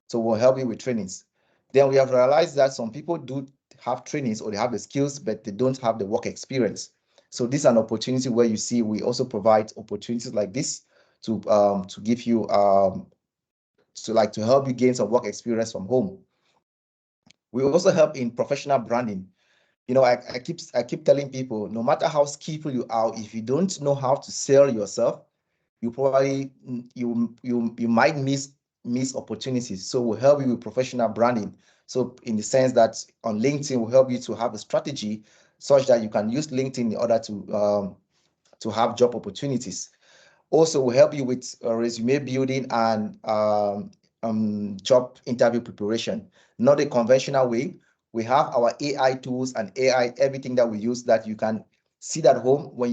So we'll help you with trainings. Then we have realized that some people do have trainings or they have the skills, but they don't have the work experience. So this is an opportunity where you see we also provide opportunities like this to give you to help you gain some work experience from home. We also help in professional branding. You know, I keep telling people, no matter how skillful you are, if you don't know how to sell yourself, you probably you might miss opportunities. So we'll help you with professional branding. So in the sense that on LinkedIn, we'll help you to have a strategy such that you can use LinkedIn in order to have job opportunities. Also, we'll help you with resume building and job interview preparation. Not a conventional way. We have our AI tools and AI, everything that we use that you can sit at home when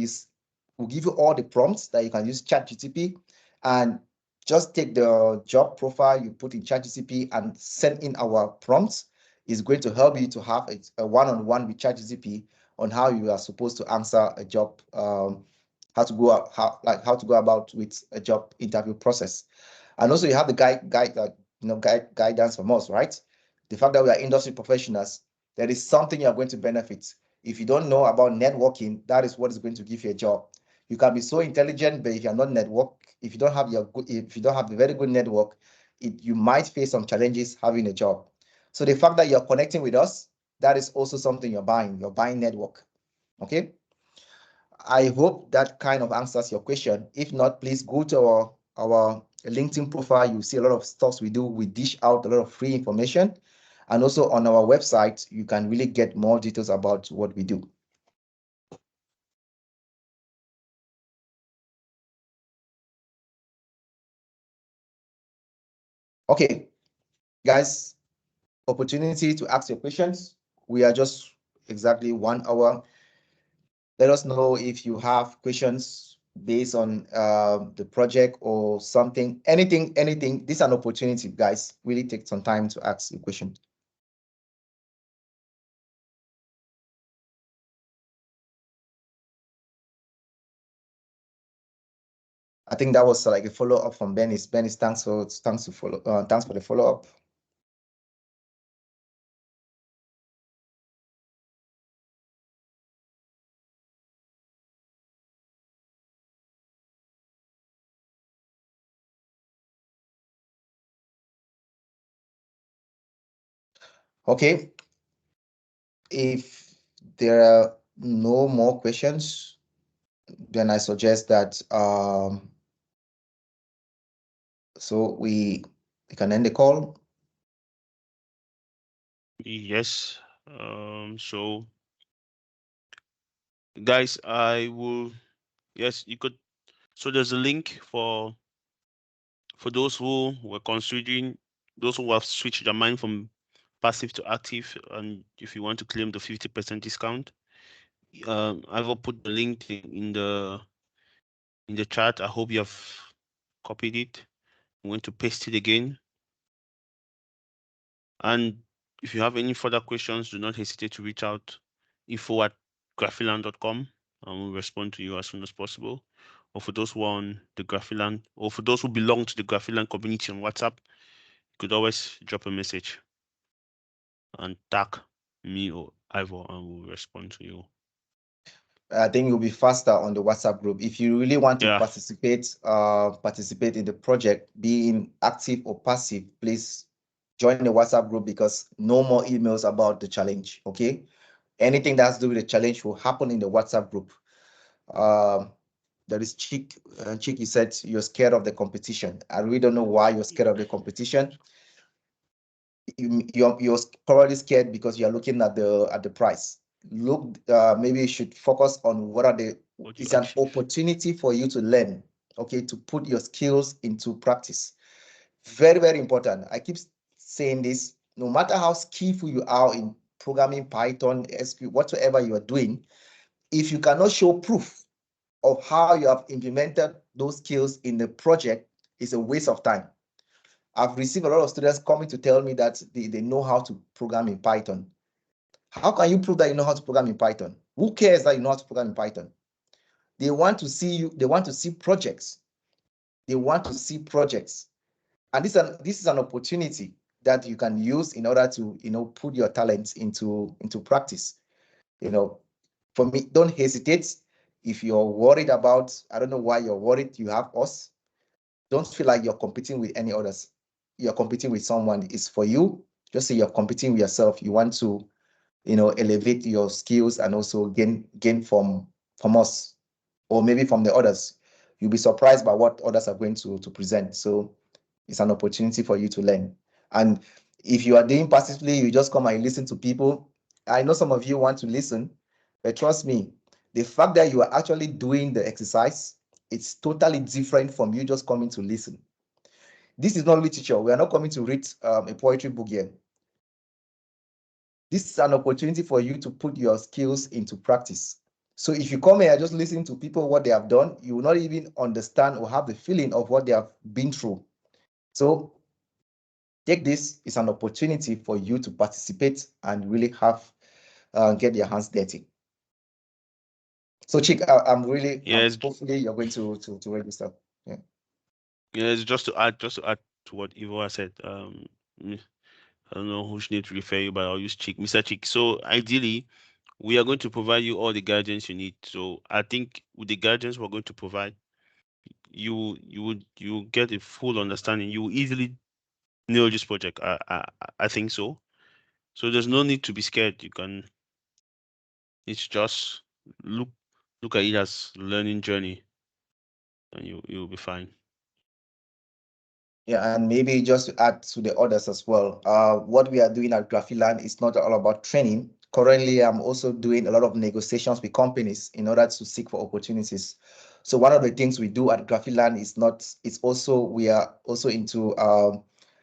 we'll give you all the prompts that you can use ChatGPT and just take the job profile you put in ChatGPT and send in our prompts. Is going to help you to have a one-on-one with ChatGPT on how you are supposed to answer a job, how to go about with a job interview process. And also you have the guidance from us, right? The fact that we are industry professionals, there is something you are going to benefit. If you don't know about networking, that is what is going to give you a job. You can be so intelligent, but if you're not network, if you don't have a very good network, you might face some challenges having a job. So the fact that you're connecting with us, that is also something you're buying. You're buying network. Okay. I hope that kind of answers your question. If not, please go to our LinkedIn profile. You see a lot of stuff we do. We dish out a lot of free information. And also on our website, you can really get more details about what we do. Okay, guys, opportunity to ask your questions. We are just exactly 1 hour. Let us know if you have questions based on the project or something, anything. This is an opportunity, guys. Really take some time to ask a question. I think that was like a follow-up from Benny's. Benny's, thanks for the follow-up. Okay. If there are no more questions, then I suggest that so we can end the call. Yes. So guys, I will. Yes, you could. So there's a link for those who were considering, those who have switched their mind from passive to active, and if you want to claim the 50% discount, I will put the link in the chat. I hope you have copied it. I'm going to paste it again. And if you have any further questions, do not hesitate to reach out, info@graffiland.com, and we'll respond to you as soon as possible. Or for those who are on the Graffiland, or for those who belong to the Graffiland community on WhatsApp, you could always drop a message and tag me or Ivor, and we'll respond to you. I think you'll be faster on the WhatsApp group. If you really want to Yeah. participate in the project, being active or passive, please join the WhatsApp group, because no more emails about the challenge. Okay, anything that's to do with the challenge will happen in the WhatsApp group. There is Chick. Chick, you said you're scared of the competition. I really don't know why you're scared of the competition. You're probably scared because you're looking at the price. Look, maybe you should focus on what are the. It's an opportunity for you to learn. Okay, to put your skills into practice. Very, very important. I keep saying this. No matter how skillful you are in programming, Python, SQL, whatever you are doing, if you cannot show proof of how you have implemented those skills in the project, it's a waste of time. I've received a lot of students coming to tell me that they know how to program in Python. How can you prove that you know how to program in Python? Who cares that you know how to program in Python? They want to see you, they want to see projects. They want to see projects. And this is an opportunity that you can use in order to, put your talents into practice. For me, don't hesitate. If you're worried about, I don't know why you're worried, you have us. Don't feel like you're competing with any others. You're competing with someone. It's for you. Just say you're competing with yourself. You want to, elevate your skills and also gain from us, or maybe from the others. You'll be surprised by what others are going to present. So it's an opportunity for you to learn. And if you are doing passively, you just come and listen to people. I know some of you want to listen, but trust me, the fact that you are actually doing the exercise, it's totally different from you just coming to listen. This is not literature. We are not coming to read a poetry book here. This is an opportunity for you to put your skills into practice. So if you come here just listening to people, what they have done, you will not even understand or have the feeling of what they have been through. So take this as an opportunity for you to participate and really have get your hands dirty. So Chick, I'm really, hopefully you're going to register. Yeah. Yes, just to add to what Ivo has said. I don't know who should need to refer you, but I'll use Chick, Mr. Chick. So ideally, we are going to provide you all the guidance you need. So I think with the guidance we're going to provide, you get a full understanding. You will easily nail this project. I think so. So there's no need to be scared. It's just look at it as learning journey, and you'll be fine. Yeah, and maybe just to add to the others as well, what we are doing at Graffiland is not all about training. Currently, I'm also doing a lot of negotiations with companies in order to seek for opportunities. So one of the things we do at Graffiland we are also into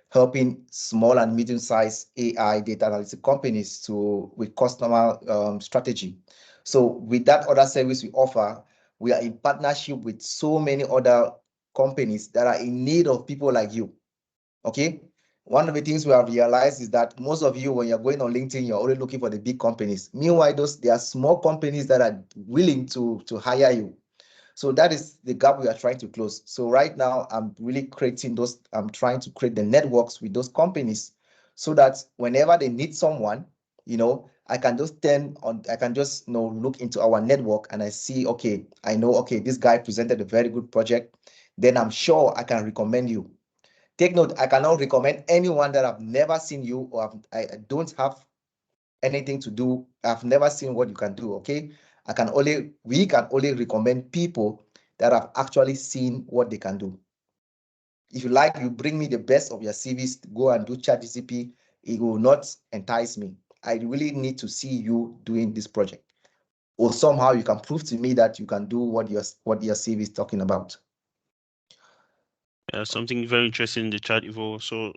helping small and medium-sized AI data analytic companies with customer strategy. So with that other service we offer, we are in partnership with so many other companies that are in need of people like you. Okay. One of the things we have realized is that most of you, when you're going on LinkedIn, you're only looking for the big companies. Meanwhile, there are small companies that are willing to hire you. So that is the gap we are trying to close. So right now, I'm trying to create the networks with those companies so that whenever they need someone, I can just look into our network and I see, okay, I know, okay, this guy presented a very good project. Then I'm sure I can recommend you. Take note, I cannot recommend anyone that I've never seen you or I don't have anything to do. I've never seen what you can do, okay? We can only recommend people that have actually seen what they can do. If you like, you bring me the best of your CVs, go and do ChatGPT, it will not entice me. I really need to see you doing this project. Or somehow you can prove to me that you can do what your CV is talking about. Yeah, something very interesting in the chat, Ivo. So,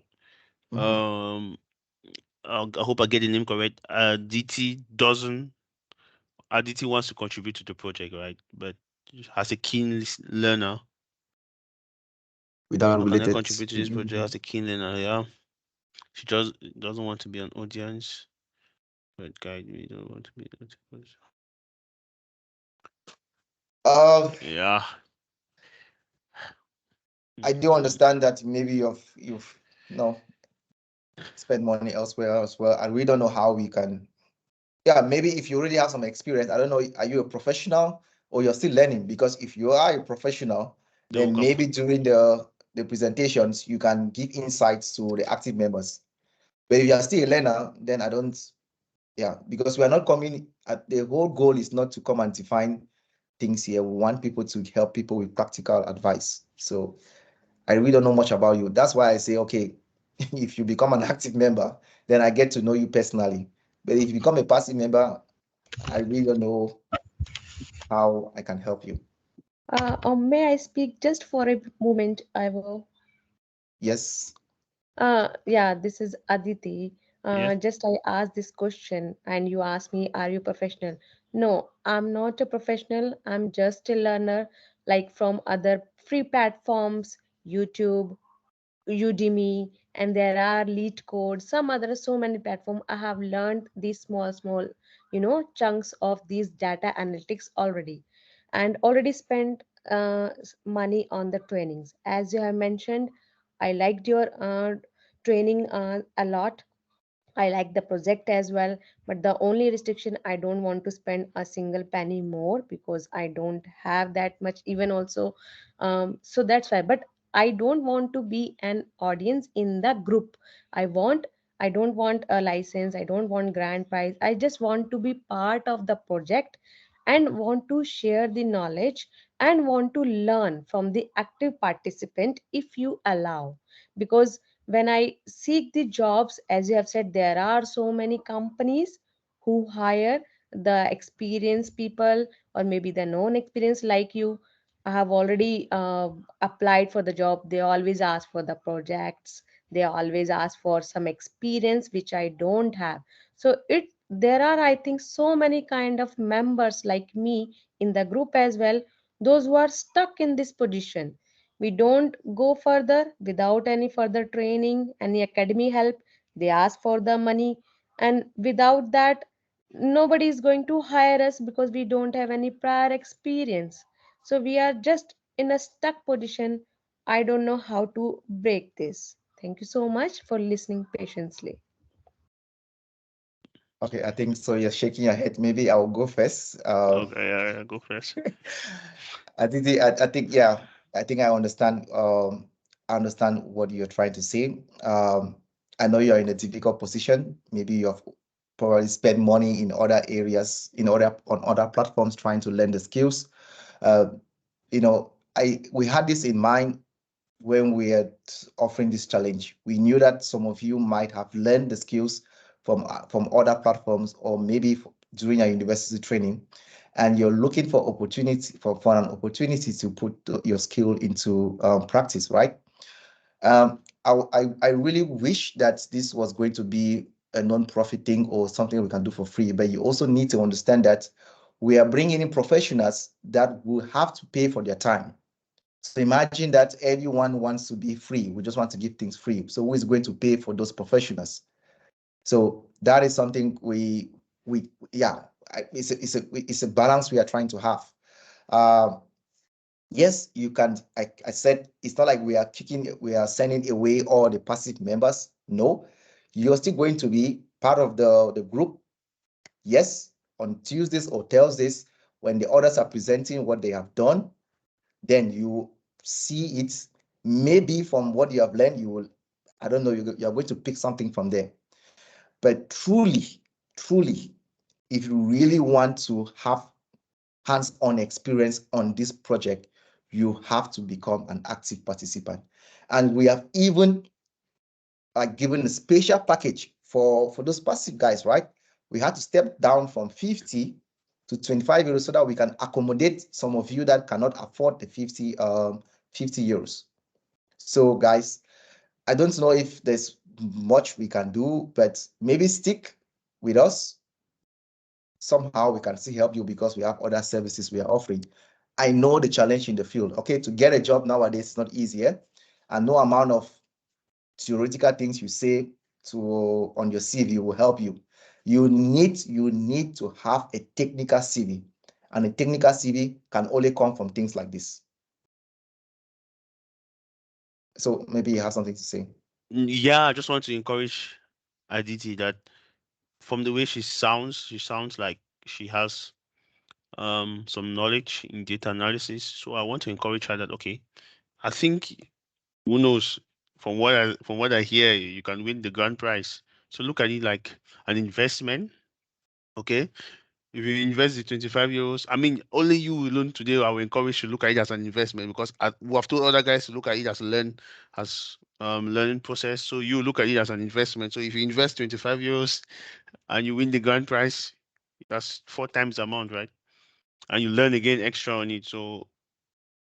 I hope I get the name correct. DT wants to contribute to the project, right? But as a keen learner, Without how can I related. contribute to this project as a keen learner? Yeah, she just doesn't want to be an audience, but guide me. Don't want to be. Yeah. I do understand that maybe you've spent money elsewhere as well. And we don't know how we can. Yeah, maybe if you already have some experience, I don't know, are you a professional or you're still learning? Because if you are a professional, then maybe during the presentations, you can give insights to the active members. But if you're still a learner, then I don't, because we are not coming, the whole goal is not to come and define things here. We want people to help people with practical advice. So I really don't know much about you. That's why I say, okay, if you become an active member, then I get to know you personally. But if you become a passive member, I really don't know how I can help you. May I speak just for a moment, Ivo? Yes. Yeah, this is Aditi. Yeah. Just I asked this question and you asked me, are you professional? No, I'm not a professional. I'm just a learner, like from other free platforms, YouTube, Udemy, and there are lead codes, some other so many platforms. I have learned these small, chunks of these data analytics already, and already spent money on the trainings. As you have mentioned, I liked your training a lot. I like the project as well, but the only restriction, I don't want to spend a single penny more because I don't have that much even also. So that's why. But I don't want to be an audience in the group. I want. I don't want a license. I don't want grand prize. I just want to be part of the project and want to share the knowledge and want to learn from the active participant if you allow. Because when I seek the jobs, as you have said, there are so many companies who hire the experienced people or maybe the non experienced like you. I have already applied for the job. They always ask for the projects. They always ask for some experience which I don't have. So there are, I think, so many kind of members like me in the group as well. Those who are stuck in this position, we don't go further without any further training, any academy help. They ask for the money, and without that, nobody is going to hire us because we don't have any prior experience. So we are just in a stuck position. I don't know how to break this. Thank you so much for listening patiently. Okay, I think so. You're shaking your head. Maybe I'll go first. Okay, yeah, go first. I think I understand. I understand what you're trying to say. I know you're in a difficult position. Maybe you've probably spent money in other areas, on other platforms, trying to learn the skills. We had this in mind when we are offering this challenge. We knew that some of you might have learned the skills from other platforms or maybe during your university training, and you're looking for an opportunity to put your skill into practice, right? I really wish that this was going to be a non-profit thing or something we can do for free, but you also need to understand that we are bringing in professionals that will have to pay for their time. So imagine that everyone wants to be free. We just want to give things free. So who is going to pay for those professionals? So that is something it's a balance we are trying to have. Yes, you can. I said it's not like we are sending away all the passive members. No, you're still going to be part of the group. Yes, on Tuesdays or Thursdays, when the others are presenting what they have done, then you see it. Maybe from what you have learned, you will, I don't know, you're going to pick something from there. But truly, if you really want to have hands-on experience on this project, you have to become an active participant. And we have even given a special package for those passive guys, right? We had to step down from 50 to 25 euros so that we can accommodate some of you that cannot afford the 50 euros. So guys, I don't know if there's much we can do, but maybe stick with us. Somehow we can still help you because we have other services we are offering. I know the challenge in the field. Okay, to get a job nowadays is not easier, and no amount of theoretical things you say to on your CV will help you. You need to have a technical CV, and a technical CV can only come from things like this. So maybe you have something to say. Yeah, I just want to encourage Aditi that from the way she sounds like she has some knowledge in data analysis. So I want to encourage her that okay, I think who knows, from what I hear, you can win the grand prize. So look at it like an investment. Okay. If you invest the 25 euros, I mean, only you alone today, I will encourage you to look at it as an investment because we have told other guys to look at it as learning process. So you look at it as an investment. So if you invest 25 euros and you win the grand prize, that's 4 times the amount, right? And you learn again extra on it. So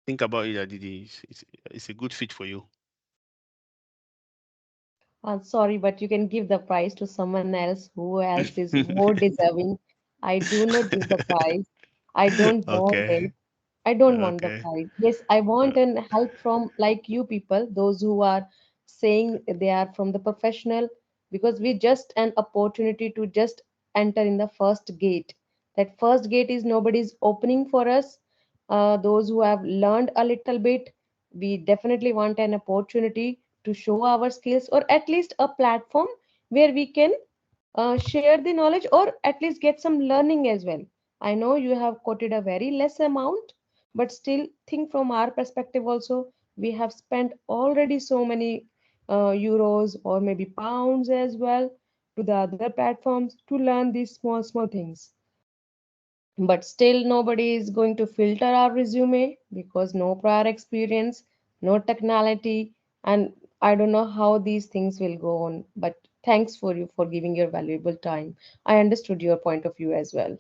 think about it, Aditi. It's a good fit for you. Sorry, but you can give the prize to someone else who else is more deserving. I do not give the prize. I don't want Okay. it. I don't want the Okay. prize. Yes, I want an help from like you people, those who are saying they are from the professional, because we just an opportunity to just enter in the first gate. That first gate is nobody's opening for us. Those who have learned a little bit, we definitely want an opportunity to show our skills or at least a platform where we can share the knowledge or at least get some learning as well. I know you have quoted a very less amount, but still think from our perspective also, we have spent already so many euros or maybe pounds as well to the other platforms to learn these small things. But still nobody is going to filter our resume because no prior experience, no technicality, and I don't know how these things will go on. But thanks for you for giving your valuable time. I understood your point of view as well.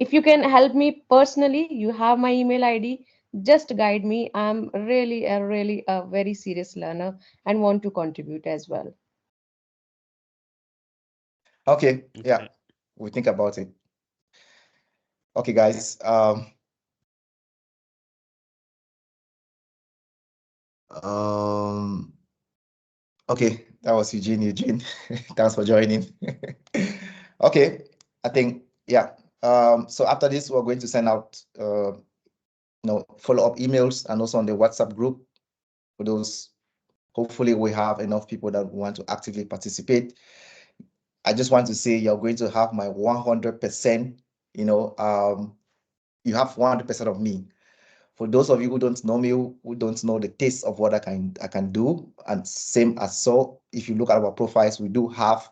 If you can help me personally, you have my email ID. Just guide me. I'm really a very serious learner and want to contribute as well. Okay, yeah, Okay. we think about it. Okay, guys. Um, okay, that was Eugene. Eugene, thanks for joining. Okay, I think yeah. So after this, we're going to send out follow-up emails and also on the WhatsApp group for those. Hopefully, we have enough people that want to actively participate. I just want to say you're going to have my 100%. You know, you have 100% of me. For those of you who don't know me, who don't know the taste of what I can do, and same as so, if you look at our profiles, we do have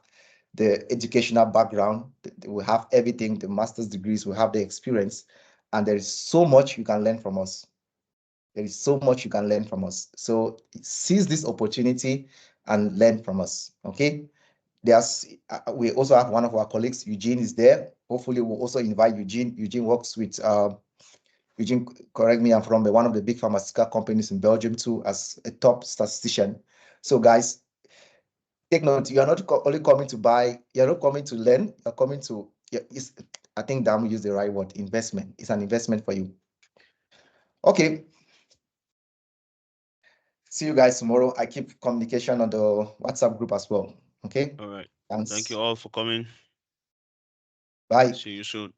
the educational background, we have everything, the master's degrees, we have the experience, and there is so much you can learn from us. There is so much you can learn from us. So seize this opportunity and learn from us. Okay. We also have one of our colleagues, Eugene, is there. Hopefully, we'll also invite Eugene. Eugene works with Eugene, correct me, I'm from one of the big pharmaceutical companies in Belgium too, as a top statistician. So guys, take note, you are not only coming to buy, you're not coming to learn, you're coming to, I think Dan will use the right word, investment. It's an investment for you. Okay, see you guys tomorrow. I keep communication on the WhatsApp group as well. Okay, All right. Thank you thanks. all for coming. Bye. See you soon.